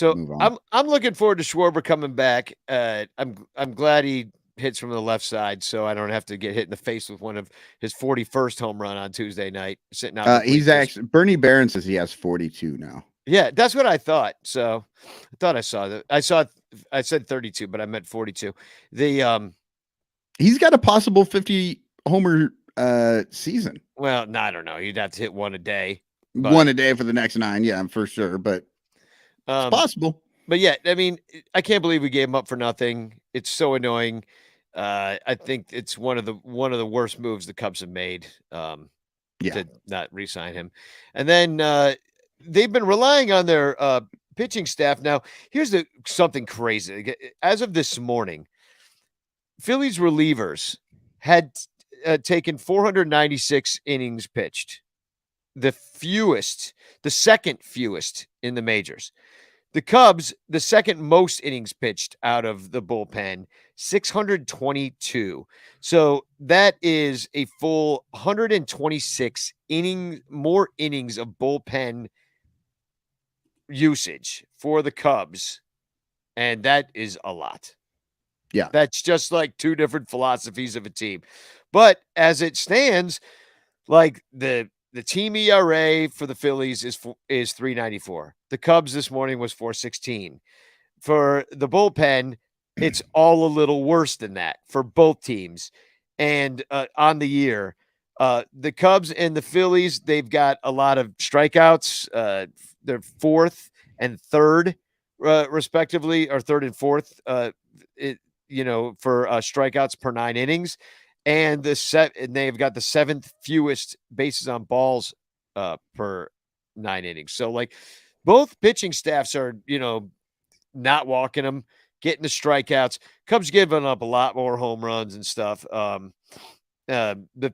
move on. I'm looking forward to Schwarber coming back. I'm glad he hits from the left side, so I don't have to get hit in the face with one of his 41st home run on Tuesday night. Sitting out. He's actually Bernie Barron says he has 42 now. Yeah, that's what I thought. So I thought I saw that. I said 32, but I meant 42. He's got a possible 50 homer season. Well, no, I don't know. You'd have to hit one a day. One a day for the next 9, yeah, for sure. But it's possible. But yeah, I mean, I can't believe we gave him up for nothing. It's so annoying. I think it's one of the worst moves the Cubs have made. To not re-sign him, and then they've been relying on their pitching staff. Now, here's something crazy. As of this morning, Phillies relievers had taken 496 innings pitched, the second fewest in the majors. The Cubs, the second most innings pitched out of the bullpen, 622. So that is a full 126 more innings of bullpen usage for the Cubs. And that is a lot. Yeah. That's just like 2 different philosophies of a team. But as it stands, like the team ERA for the Phillies is 3.94. The Cubs this morning was 4.16. For the bullpen, it's all a little worse than that for both teams. And on the year, the Cubs and the Phillies, they've got a lot of strikeouts. They're 4th and 3rd, respectively, or 3rd and 4th. For strikeouts per 9 innings. And they've got the 7th fewest bases on balls per 9 innings. So like both pitching staffs are, not walking them, getting the strikeouts. Cubs giving up a lot more home runs and stuff. The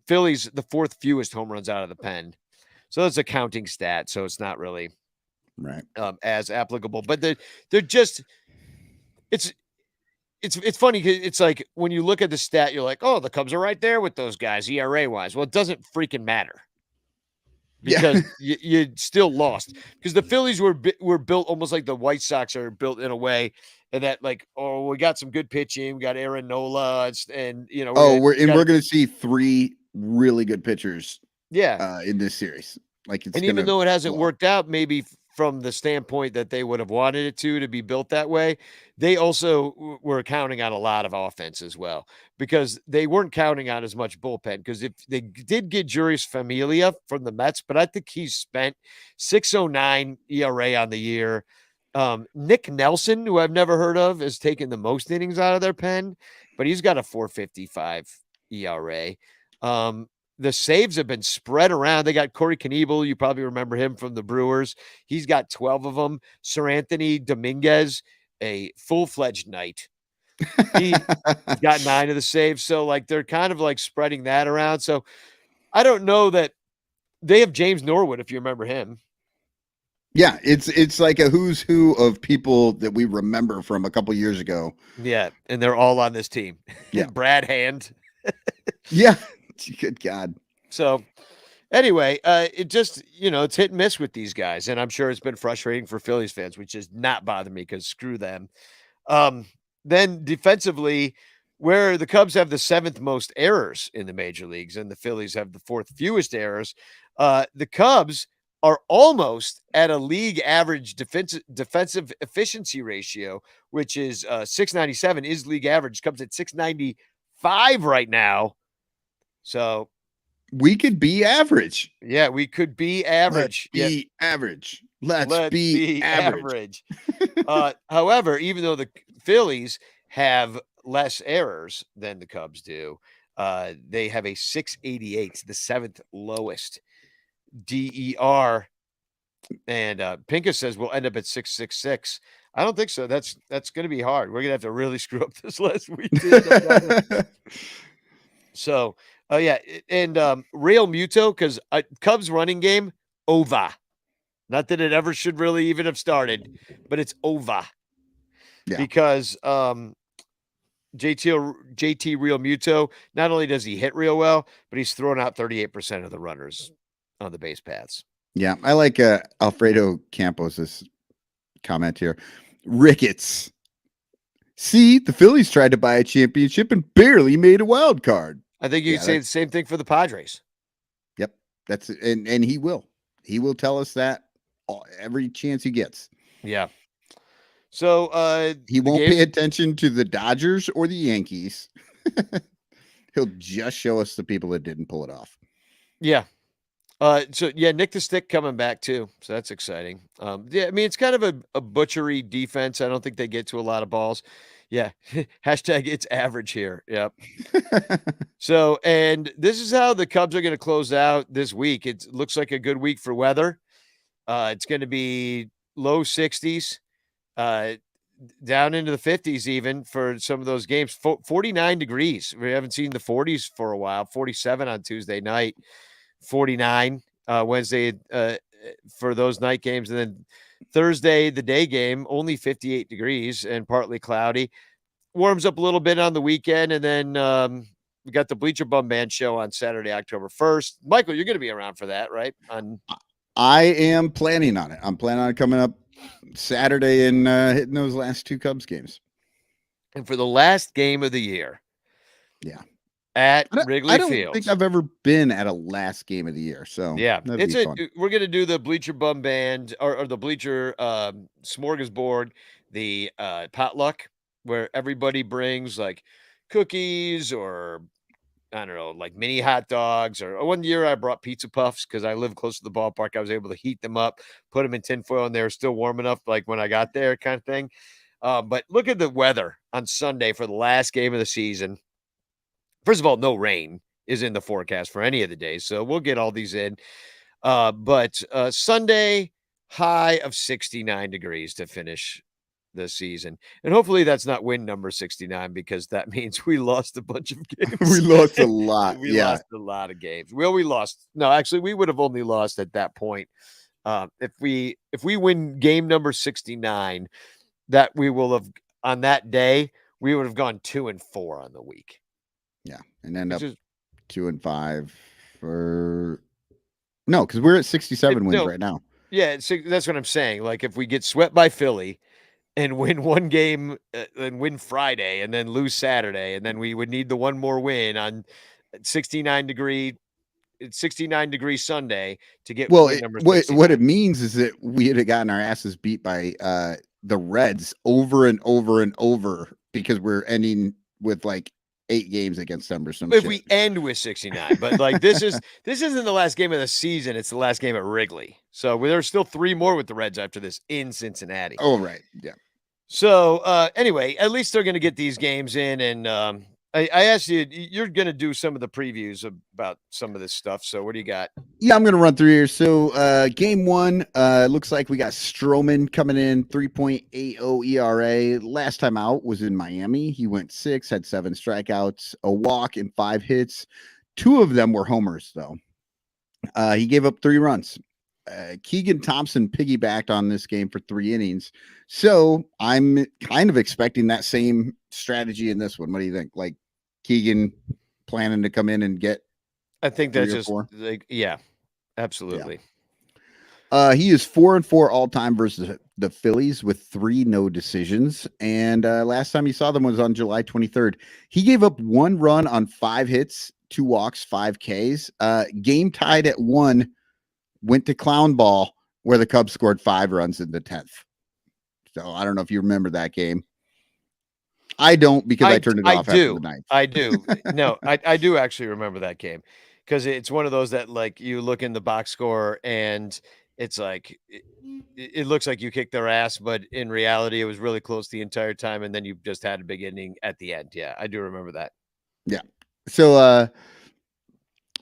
Phillies, the 4th fewest home runs out of the pen. So that's a counting stat. So it's not really Right. as applicable. But they're just it's funny because it's like when you look at the stat, you're like, oh, the Cubs are right there with those guys ERA wise. Well, it doesn't freaking matter Yeah. because you still lost because the Phillies were built almost like the White Sox are built in a way, and that like, oh, we got some good pitching, we got Aaron Nola, and you know, we're going to see 3 really good pitchers yeah. in this series. Like it's And going even to though it hasn't worked out, maybe from the standpoint that they would have wanted it to be built that way, they also were counting on a lot of offense as well because they weren't counting on as much bullpen. Because if they did get Juris Familia from the Mets, but I think he's spent 6.09 ERA on the year. Nick Nelson, who I've never heard of, is taking the most innings out of their pen, but he's got a 4.55 ERA. The saves have been spread around. They got Corey Knebel. You probably remember him from the Brewers. He's got 12 of them. Sir Anthony Dominguez, a full-fledged knight. He's got 9 of the saves. So, like, they're kind of like spreading that around. So, I don't know that they have James Norwood, if you remember him. Yeah, it's like a who's who of people that we remember from a couple years ago. Yeah, and they're all on this team. Yeah. Brad Hand. Yeah. Good God. So anyway, it just, it's hit and miss with these guys. And I'm sure it's been frustrating for Phillies fans, which does not bother me because screw them. Then defensively, where the Cubs have the 7th most errors in the major leagues and the Phillies have the 4th fewest errors, the Cubs are almost at a league average defensive efficiency ratio, which is 697 is league average. Cubs at 695 right now. So we could be average. Yeah, we could be average. Let's be average. However, even though the Phillies have less errors than the Cubs do, they have a 688, the 7th lowest DER. And Pincus says we'll end up at 666. I don't think so. That's going to be hard. We're going to have to really screw up this last week. So, yeah, and Real Muto, because Cubs running game, over. Not that it ever should really even have started, but it's over. Yeah. Because JT Real Muto, not only does he hit real well, but he's throwing out 38% of the runners on the base paths. Yeah, I like Alfredo Campos's comment here. Ricketts. See, the Phillies tried to buy a championship and barely made a wild card. I think you could say the same thing for the Padres. Yep. That's and he will. He will tell us that every chance he gets. Yeah. So he won't pay attention to the Dodgers or the Yankees. He'll just show us the people that didn't pull it off. Yeah. So yeah, Nick the Stick coming back too. So that's exciting. Yeah, I mean, it's kind of a butchery defense. I don't think they get to a lot of balls. Yeah. Hashtag it's average here. Yep. So, and this is how the Cubs are going to close out this week. It looks like a good week for weather. It's going to be low 60s, down into the 50s even for some of those games. 49 degrees. We haven't seen the 40s for a while. 47 on Tuesday night. 49 Wednesday for those night games. And then Thursday, the day game, only 58 degrees and partly cloudy. Warms up a little bit on the weekend. And then we got the Bleacher Bum Band show on Saturday, October 1st. Michael, you're going to be around for that, right? I am planning on it. I'm planning on coming up Saturday and hitting those last 2 Cubs games. And for the last game of the year. Yeah. At Wrigley Field. I don't think I've ever been at a last game of the year. So yeah, we're going to do the Bleacher Bum Band or the Bleacher Smorgasbord, the potluck, where everybody brings like cookies or I don't know, like mini hot dogs. Or one year I brought pizza puffs because I live close to the ballpark. I was able to heat them up, put them in tinfoil, and they were still warm enough, like when I got there, kind of thing. But look at the weather on Sunday for the last game of the season. First of all, no rain is in the forecast for any of the days, so we'll get all these in. But Sunday, high of 69 degrees to finish the season. And hopefully that's not win number 69 because that means we lost a bunch of games. We lost a lot. We lost a lot of games. We lost. No, actually, we would have only lost at that point If we win game number 69, that we will have on that day, we would have gone 2-4 on the week. Yeah, and end Which up is 2-5 for no, because we're at 67 wins right now. Yeah, that's what I'm saying. Like if we get swept by Philly and win one game and win Friday and then lose Saturday, and then we would need the one more win on 69 degree 69-degree Sunday to get Well, win number what 69. it means is that we had gotten our asses beat by the Reds over and over and over because we're ending with like 8 games against them or some If shit. we end with 69, but like this isn't the last game of the season, it's the last game at Wrigley. So there's still 3 more with the Reds after this in Cincinnati. Oh, right. Yeah. So anyway, at least they're going to get these games in, and I asked you, you're going to do some of the previews about some of this stuff. So what do you got? Yeah, I'm going to run through here. So game 1, looks like we got Stroman coming in, 3.80 ERA. Last time out was in Miami. He went 6, had 7 strikeouts, a walk, and 5 hits. 2 of them were homers, though. He gave up 3 runs. Keegan Thompson piggybacked on this game for 3 innings. So I'm kind of expecting that same strategy in this one. What do you think? Like Keegan planning to come in and get I think that's just 4? like, yeah, absolutely. He is 4-4 all time versus the Phillies with 3 no decisions. And last time he saw them was on July 23rd. He gave up 1 run on 5 hits, 2 walks, 5 Ks. Game tied at 1. Went to clown ball where the Cubs scored 5 runs in the 10th. So I don't know if you remember that game. I don't because I turned it off after the 9th. I do. No, I do actually remember that game because it's one of those that like you look in the box score and it's like it looks like you kicked their ass, but in reality it was really close the entire time, and then you just had a big inning at the end. Yeah, I do remember that. Yeah. So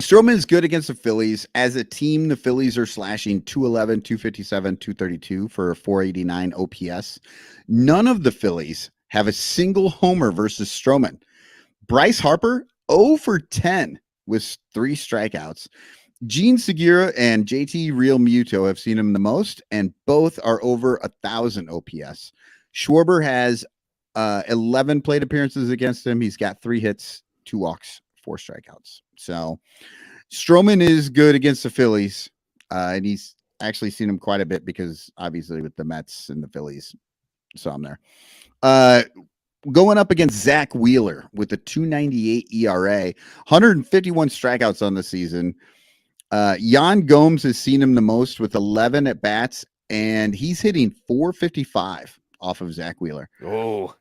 Stroman is good against the Phillies. As a team, the Phillies are slashing 211, 257, 232 for a 489 OPS. None of the Phillies have a single homer versus Stroman. Bryce Harper, 0 for 10 with 3 strikeouts. Gene Segura and JT Realmuto have seen him the most, and both are over 1,000 OPS. Schwarber has 11 plate appearances against him. He's got 3 hits, 2 walks, 4 strikeouts. So Stroman is good against the Phillies, and he's actually seen him quite a bit because obviously with the Mets and the Phillies, saw him there. Going up against Zach Wheeler with a 2.98 ERA, 151 strikeouts on the season. Yan Gomes has seen him the most with 11 at bats, and he's hitting 455 off of Zach Wheeler. Oh,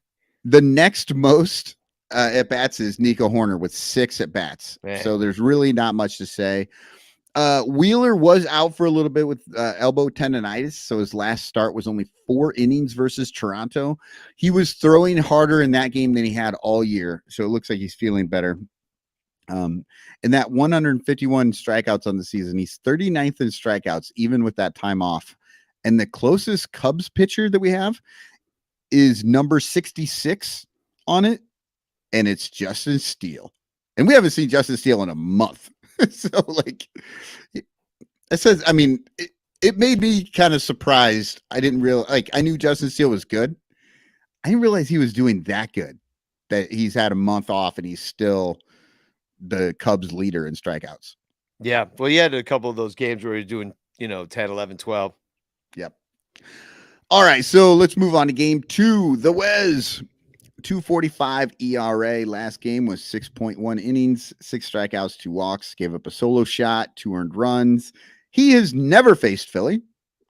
the next most at bats is Nico Horner with 6 at bats. So there's really not much to say. Wheeler was out for a little bit with elbow tendonitis, so his last start was only 4 innings versus Toronto. He was throwing harder in that game than he had all year, so it looks like he's feeling better. And that 151 strikeouts on the season, he's 39th in strikeouts, even with that time off. And the closest Cubs pitcher that we have is number 66 on it, and it's Justin Steele. And we haven't seen Justin Steele in a month. So, like, it says, I mean, it made me kind of surprised. I didn't realize, like, I knew Justin Steele was good. I didn't realize he was doing that good, that he's had a month off and he's still the Cubs leader in strikeouts. Yeah. Well, he had a couple of those games where he was doing, 10, 11, 12. Yep. All right. So let's move on to game 2. The Wez. 2.45 ERA. Last game was 6.1 innings, 6 strikeouts, 2 walks, gave up a solo shot, 2 earned runs. He has never faced Philly,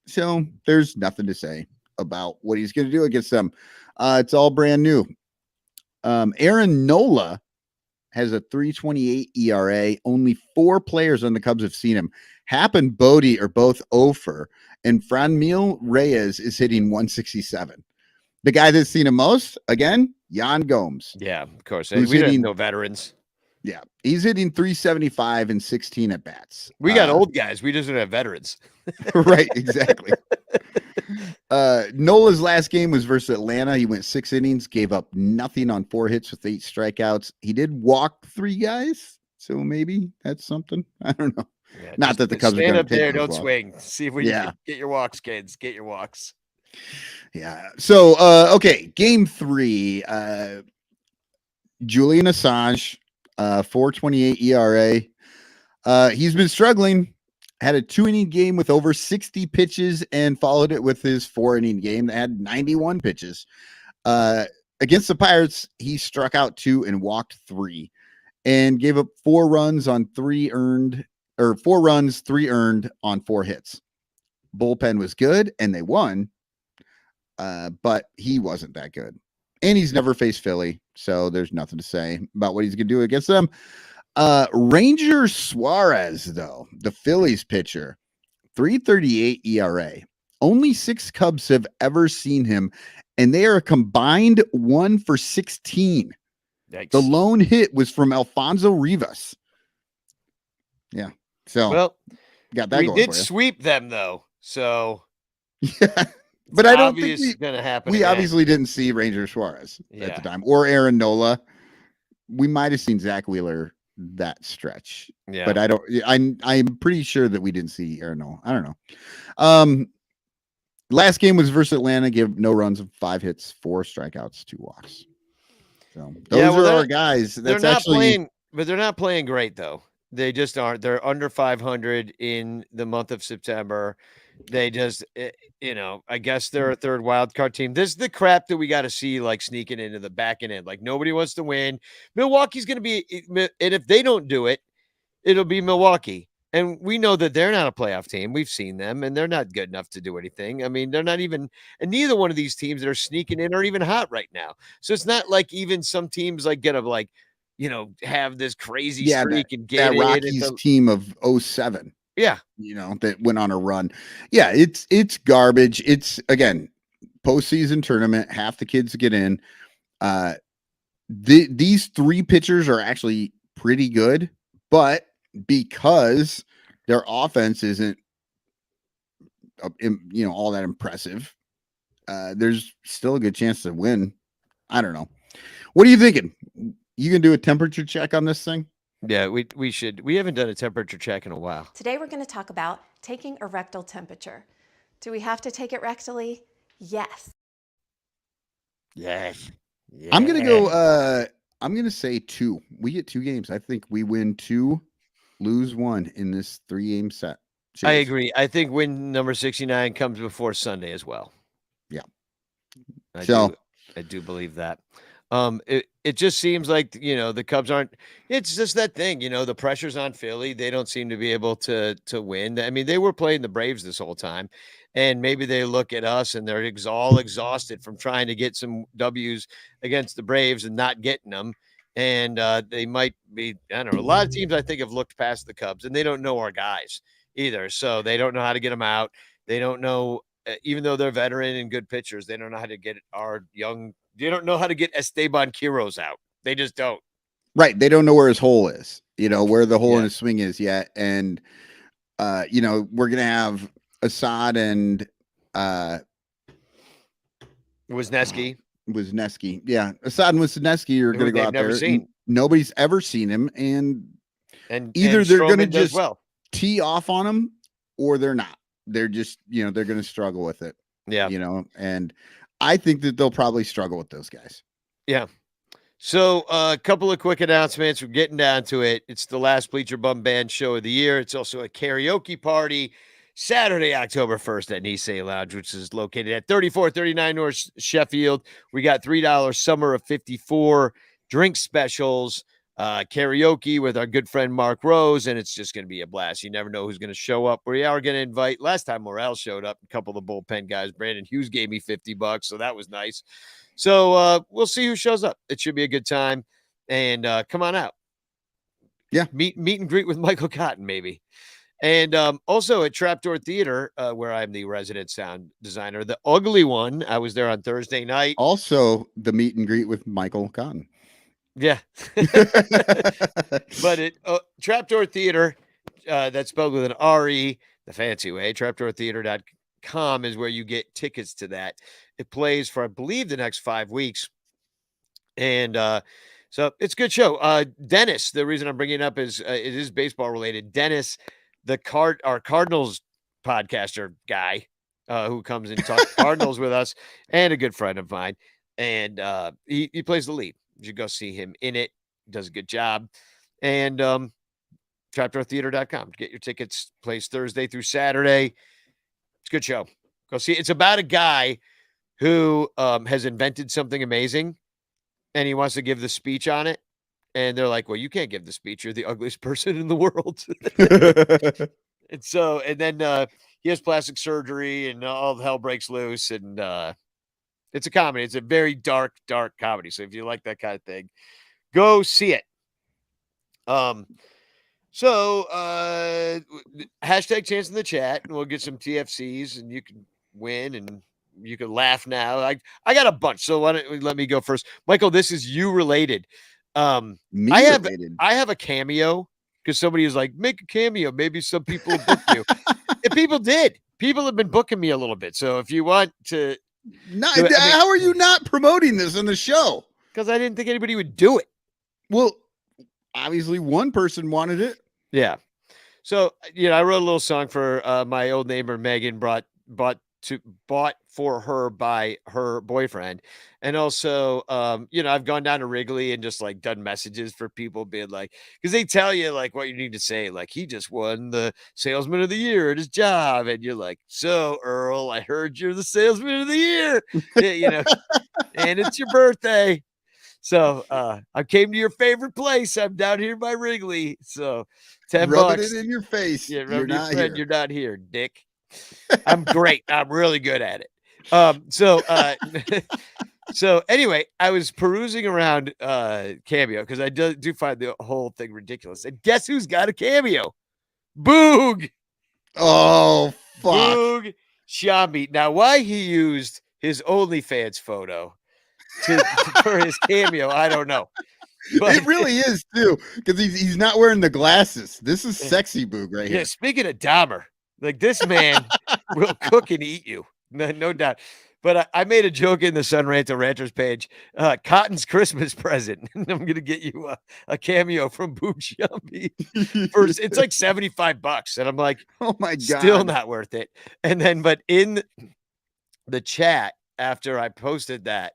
so there's nothing to say about what he's going to do against them. It's all brand new. Aaron Nola has a 3.28 ERA. Only 4 players on the Cubs have seen him. Happ and Bodie are both 0-for, and Franmil Reyes is hitting 167. The guy that's seen him most, again, Yan Gomes. Yeah, of course. Who's We don't have hitting- no veterans. Yeah, he's hitting 375 and 16 at bats. We got old guys. We just don't have veterans. Right, exactly. Nola's last game was versus Atlanta. He went 6 innings, gave up nothing on 4 hits with 8 strikeouts. He did walk 3 guys, So maybe that's something. I don't know. Yeah, Not just that the Cubs are stand going up to take there, those don't walks. swing. See if we Yeah. get your walks, kids. Get your walks. Yeah. So, okay, game 3. Julian Assange, 4.28 ERA. He's been struggling. Had a 2-inning game with over 60 pitches and followed it with his 4-inning game that had 91 pitches. Against the Pirates, he struck out 2 and walked 3 and gave up 4 runs, 3 earned on 4 hits. Bullpen was good and they won, but he wasn't that good. And he's never faced Philly, so there's nothing to say about what he's going to do against them. Ranger Suarez, though, the Phillies pitcher, 3.38 ERA. Only 6 Cubs have ever seen him, and they are a combined 1 for 16. Yikes. The lone hit was from Alfonso Rivas. Yeah. So, well, got that we going did for you. sweep them though, so Yeah. But I don't think it's going to happen. we again. obviously didn't see Ranger Suarez at Yeah. the time, or Aaron Nola. We might have seen Zach Wheeler that stretch, Yeah. but I don't. I'm pretty sure that we didn't see Aaron Nola. I don't know. Last game was versus Atlanta. Give no runs, 5 hits, 4 strikeouts, 2 walks. So those are our guys. They're That's not actually playing, but they're not playing great though. They just aren't. They're under 500 in the month of September. They just, I guess they're a third wild card team. This is the crap that we got to see, like sneaking into the back end. Like nobody wants to win. Milwaukee's going to be, and if they don't do it, it'll be Milwaukee. And we know that they're not a playoff team. We've seen them, and they're not good enough to do anything. I mean, they're not even, and neither one of these teams that are sneaking in are even hot right now. So it's not like even some teams like get a have this crazy streak and get that Rockies team of 07. Yeah. That went on a run. Yeah, it's garbage. It's, again, postseason tournament. Half the kids get in. These 3 pitchers are actually pretty good, but because their offense isn't, all that impressive, there's still a good chance to win. I don't know. What are you thinking? You can do a temperature check on this thing? Yeah, we should. We haven't done a temperature check in a while. Today we're going to talk about taking a rectal temperature. Do we have to take it rectally? Yes. Yes. I'm going to go, I'm going to say 2. We get 2 games. I think we win 2, lose 1 in this 3-game set. I agree. I think win number 69 comes before Sunday as well. Yeah. I do believe that. It just seems like, the Cubs aren't, it's just that thing, the pressure's on Philly. They don't seem to be able to win. I mean, they were playing the Braves this whole time, and maybe they look at us and they're all exhausted from trying to get some W's against the Braves and not getting them. And they might be, I don't know. A lot of teams I think have looked past the Cubs, and they don't know our guys either. So they don't know how to get them out. They don't know, even though they're veteran and good pitchers, they don't know how to get our young. They don't know how to get Esteban Quiroz out. They just don't. Right. They don't know where his hole is, where the hole in his swing is yet. And, we're going to have Assad and Wisniewski. Yeah. Assad and Wisniewski are going to go out there. Nobody's ever seen him. And either they're going to just tee off on him or they're not. They're just, they're going to struggle with it. Yeah. And I think that they'll probably struggle with those guys. Yeah. So a couple of quick announcements. We're getting down to it. It's the last Bleacher Bum Band show of the year. It's also a karaoke party Saturday, October 1st at Nisei Lounge, which is located at 3439 North Sheffield. We got $3 Summer of 54 drink specials, karaoke with our good friend Mark Rose, and it's just going to be a blast. You never know who's going to show up. We are going to invite. Last time Morel showed up, a couple of the bullpen guys. Brandon Hughes gave me $50, so that was nice. So we'll see who shows up. It should be a good time, and come on out. Yeah, meet and greet with Michael Cotton, maybe. And also at Trapdoor Theater, where I'm the resident sound designer, the Ugly One. I was there on Thursday night. Also, the meet and greet with Michael Cotton. Yeah. But it Trapdoor Theater, that's spelled with an R-E, the fancy way. Trapdoortheater.com is where you get tickets to that. It plays for, I believe, the next 5 weeks. And So it's a good show. Dennis, the reason I'm bringing it up is it is baseball related. Dennis, our Cardinals podcaster guy, who comes and talks Cardinals with us, and a good friend of mine, and he plays the lead. You should go see him in it. Does a good job, and trapdoortheater.com. Get your tickets. Plays Thursday through Saturday. It's a good show. Go see it. It's about a guy who has invented something amazing, and he wants to give the speech on it. And they're like, well, you can't give the speech. You're the ugliest person in the world. And then he has plastic surgery and all the hell breaks loose. And it's a comedy. It's a very dark, dark comedy. So if you like that kind of thing, go see it. So hashtag chance in the chat, and we'll get some TFCs, and you can win, and you can laugh now. I got a bunch, so why don't we let me go first, Michael? This is you related. Me I have related. I have a cameo because somebody was like, make a cameo. Maybe some people will book you. And people did. People have been booking me a little bit. So if you want to, How are you not promoting this on the show? Because I didn't think anybody would do it. Well, obviously one person wanted it. Yeah. So, I wrote a little song for my old neighbor Megan bought for her by her boyfriend. And also, I've gone down to Wrigley and just like done messages for people being like, because they tell you like what you need to say, like he just won the salesman of the year at his job. And you're like, so Earl, I heard you're the salesman of the year, and it's your birthday. So I came to your favorite place. I'm down here by Wrigley. So $10. Rubbing it in your face. Yeah, You're not here. You're not here, Dick. I'm great. I'm really good at it. So anyway, I was perusing around Cameo because I do find the whole thing ridiculous. And guess who's got a cameo? Boog. Oh, fuck. Boog Shambi. Now, why he used his OnlyFans photo for his cameo, I don't know. But it really is too, because he's not wearing the glasses. This is sexy Boog right here. Yeah, speaking of Dahmer, like this man will cook and eat you, no doubt. But I made a joke in the Sun Ranto Ranchers page. Cotton's Christmas present. I'm going to get you a cameo from Boog Shambi. It's like $75, and I'm like, oh my god, still not worth it. And then, but in the chat after I posted that,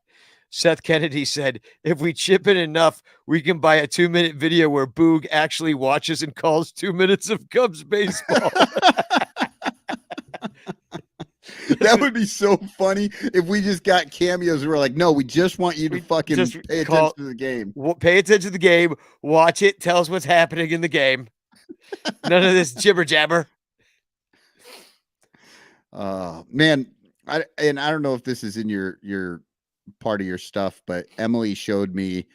Seth Kennedy said, if we chip in enough, we can buy a 2-minute video where Boog actually watches and calls 2 minutes of Cubs baseball. That would be so funny if we just got cameos and we're like, no, we just want you to fucking pay attention to the game. Pay attention to the game. Watch it. Tell us what's happening in the game. None of this jibber jabber. Man, I don't know if this is in your part of your stuff, but Emily showed me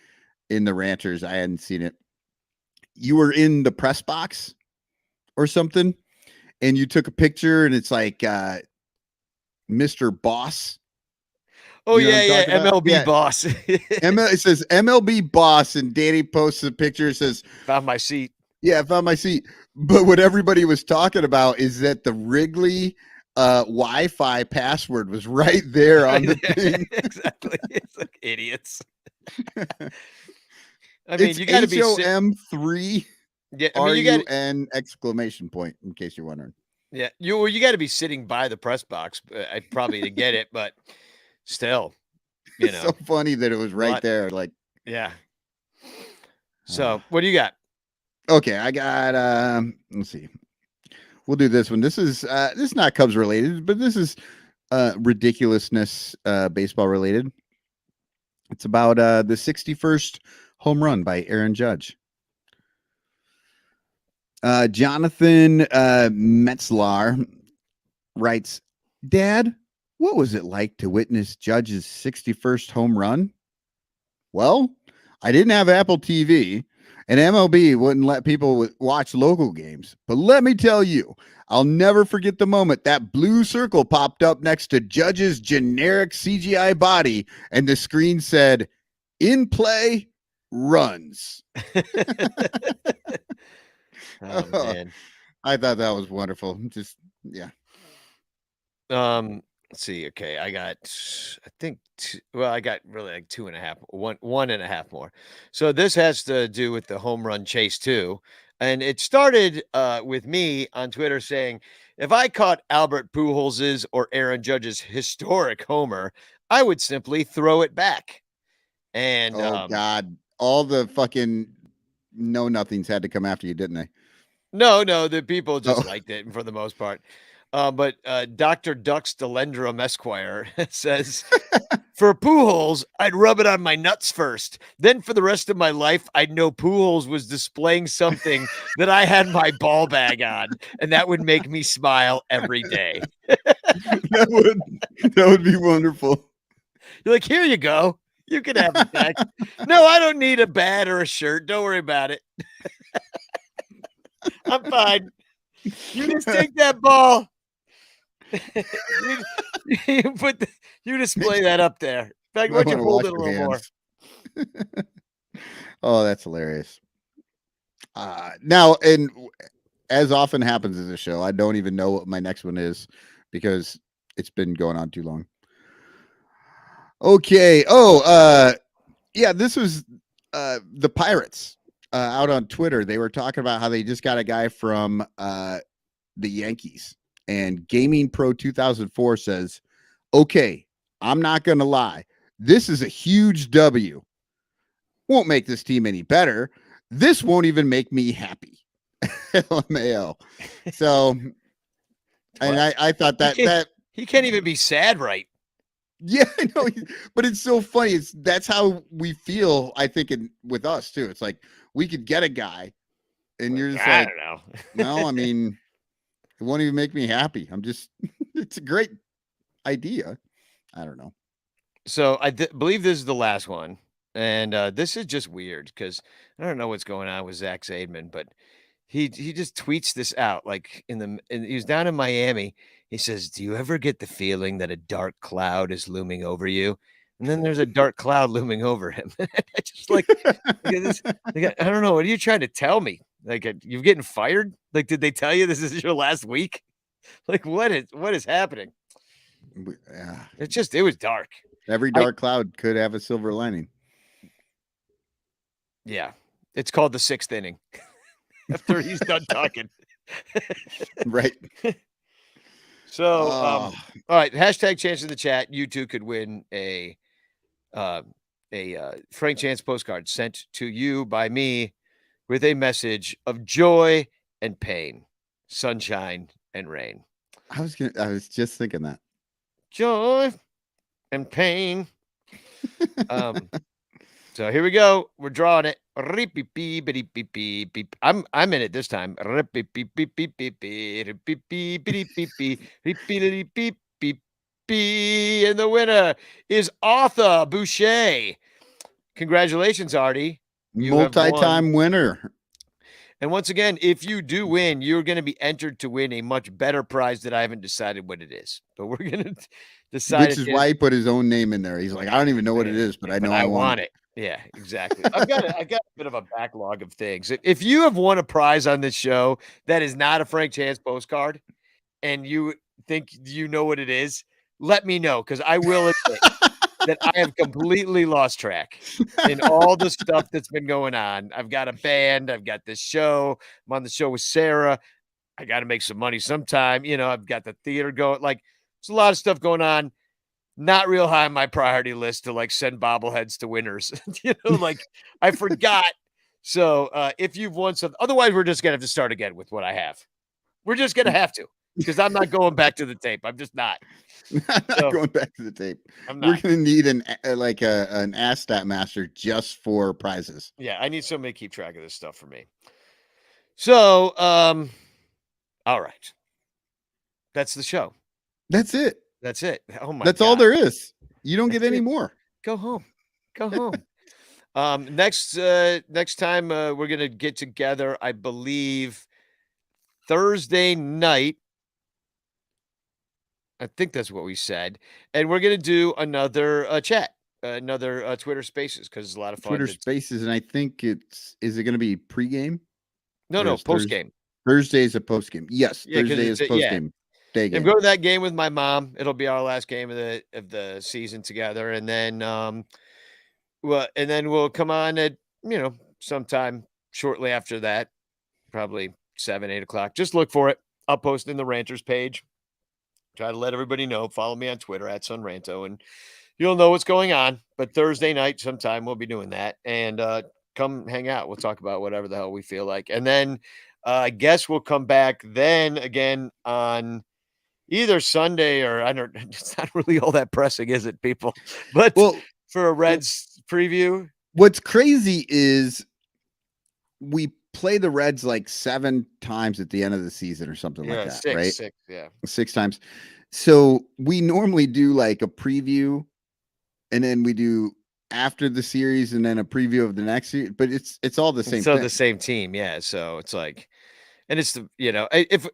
in the Ranchers. I hadn't seen it. You were in the press box or something, and you took a picture, and it's like Mr. Boss. Oh, yeah. MLB Boss. It says MLB Boss, and Danny posts a picture. It says, found my seat. Yeah, I found my seat. But what everybody was talking about is that the Wrigley Wi-Fi password was right there on the thing. Exactly. It's like idiots. I mean, it's you got to be HOM3. Yeah, I mean, RUN exclamation point, in case you're wondering. Yeah, you got to be sitting by the press box. I probably to get it, but still, It's so funny that it was right there. Like, yeah. So, what do you got? Okay, I got. Let's see. We'll do this one. This is not Cubs related, but this is ridiculousness baseball related. It's about the 61st home run by Aaron Judge. Jonathan Metzlar writes, Dad, what was it like to witness Judge's 61st home run? Well, I didn't have Apple TV, and MLB wouldn't let people watch local games. But let me tell you, I'll never forget the moment that blue circle popped up next to Judge's generic CGI body, and the screen said, in play, runs. Oh, man. I thought that was wonderful. Just, yeah. Let's see. Okay, I got, I think, well, I got really like 2.5, 1.5 more. So this has to do with the home run chase too, and it started with me on Twitter saying, if I caught Albert Pujols' or Aaron Judge's historic homer, I would simply throw it back. And Oh God, all the fucking know nothings had to come after you, didn't they? no, the people just Oh. liked it for the most part. But Dr. Dux Delendrum Esquire says, for Pujols, I'd rub it on my nuts first. Then for the rest of my life, I'd know Pujols was displaying something that I had my ball bag on, and that would make me smile every day. that would be wonderful. You're like, here you go. You can have it back. No, I don't need a bat or a shirt. Don't worry about it. I'm fine. You just take that ball. you you display that up there. In fact, why don't you hold it a little more? Oh, that's hilarious. Now, and as often happens in the show, I don't even know what my next one is because it's been going on too long. Okay. Oh, yeah, this was the Pirates out on Twitter. They were talking about how they just got a guy from the Yankees, and Gaming Pro 2004 says, okay, I'm not going to lie. This is a huge W. Won't make this team any better. This won't even make me happy. LMAO. So, and I thought that he can't even be sad, right? Yeah, I know, but it's so funny. That's how we feel. I think with us too. It's like we could get a guy, and you're just I like, don't know. no, I mean, it won't even make me happy. I'm just, it's a great idea. I don't know. So I believe this is the last one, and this is just weird because I don't know what's going on with Zach Zaidman, but he just tweets this out like and he was down in Miami. He says, "Do you ever get the feeling that a dark cloud is looming over you?" And then there's a dark cloud looming over him. I just like this. Like, I don't know. What are you trying to tell me? Like you're getting fired? Like did they tell you this is your last week? Like what is happening? It was dark. Every dark cloud could have a silver lining. Yeah. It's called the 6th inning. After he's done talking. Right. So, all right. Hashtag chance in the chat. You two could win a Frank Chance postcard sent to you by me with a message of joy and pain, sunshine and rain. I was just thinking that. Joy and pain. So here we go. We're drawing it. I'm in it this time. And the winner is Arthur Boucher. Congratulations, Artie. Multi-time winner. And once again, if you do win, you're going to be entered to win a much better prize that I haven't decided what it is. But we're going to decide. Which is why he put his own name in there. He's like, I don't even know what it is, but I know I want it. Yeah, exactly. I got a bit of a backlog of things. If you have won a prize on this show that is not a Frank Chance postcard and you think you know what it is, let me know because I will admit that I have completely lost track in all the stuff that's been going on. I've got a band. I've got this show. I'm on the show with Sarah. I got to make some money sometime. I've got the theater going. Like, there's a lot of stuff going on. Not real high on my priority list to like send bobbleheads to winners. Like I forgot. So if you've won something, otherwise we're just gonna have to start again with what I have. We're just gonna have to because I'm not going back to the tape. I'm just not. I'm not going back to the tape. We're gonna need an ass stat master just for prizes. Yeah, I need somebody to keep track of this stuff for me. So, all right, that's the show. That's it. That's it. Oh my! That's God. all there is. You don't get any more. Go home. Go home. Next time we're gonna get together. I believe Thursday night. I think that's what we said, and we're gonna do another chat, another Twitter Spaces because it's a lot of fun. Twitter Spaces, and I think is it going to be pregame? No, post game. Thursday is a post game. Yes, Thursday is post game. Day I'm game. going to that game with my mom. It'll be our last game of the season together, and then we'll come on at sometime shortly after that, probably 7-8 o'clock. Just look for it. I'll post in the Ranters page. Try to let everybody know. Follow me on Twitter at @SunRanto, and you'll know what's going on. But Thursday night sometime we'll be doing that, and come hang out. We'll talk about whatever the hell we feel like, and then I guess we'll come back then again on either Sunday or I don't. It's not really all that pressing, is it, people? But for a Reds preview, what's crazy is we play the Reds like 7 times at the end of the season or something like that, right? 6 times. So we normally do like a preview, and then we do after the series, and then a preview of the next series. But it's all the same. So the same team, yeah. So it's like, and it's if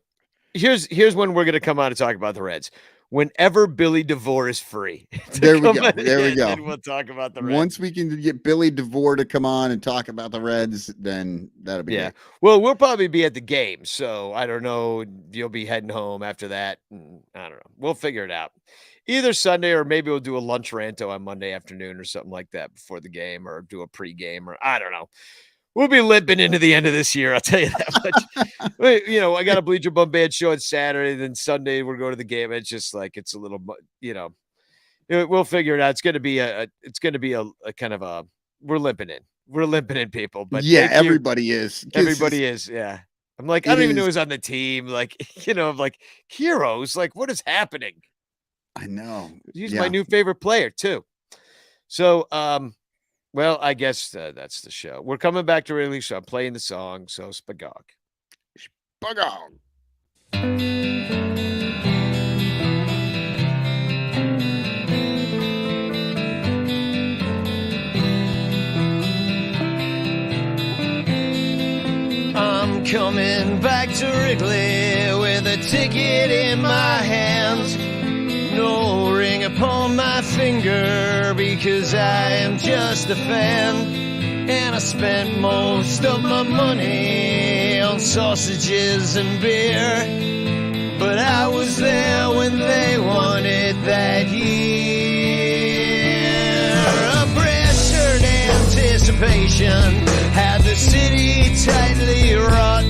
here's when we're gonna come on and talk about the Reds. Whenever Billy DeVore is free. There we go. There we go. And we'll talk about the Reds. Once we can get Billy DeVore to come on and talk about the Reds, then that'll be great. Well, we'll probably be at the game, so I don't know. You'll be heading home after that. I don't know. We'll figure it out. Either Sunday or maybe we'll do a lunch Ranto on Monday afternoon or something like that before the game, or do a pregame, or I don't know. We'll be limping into the end of this year. I'll tell you that much. I got a Bleacher Bum Band show on Saturday. Then Sunday we'll go to the game. It's just like, it's a little, we'll figure it out. It's going to be a kind of a, we're limping in people, but yeah, everybody is. Everybody is. Yeah. I'm like, I don't even know who's on the team. Like, I'm like, heroes. Like, what is happening? I know. He's my new favorite player too. So, well, I guess that's the show. We're coming back to release, so I'm playing the song. So, Spagog. I'm coming back to Wrigley with a ticket in my hands. No ring upon my finger because I am just a fan. And I spent most of my money on sausages and beer. But I was there when they won it that year. A pressured anticipation had the city tightly wrought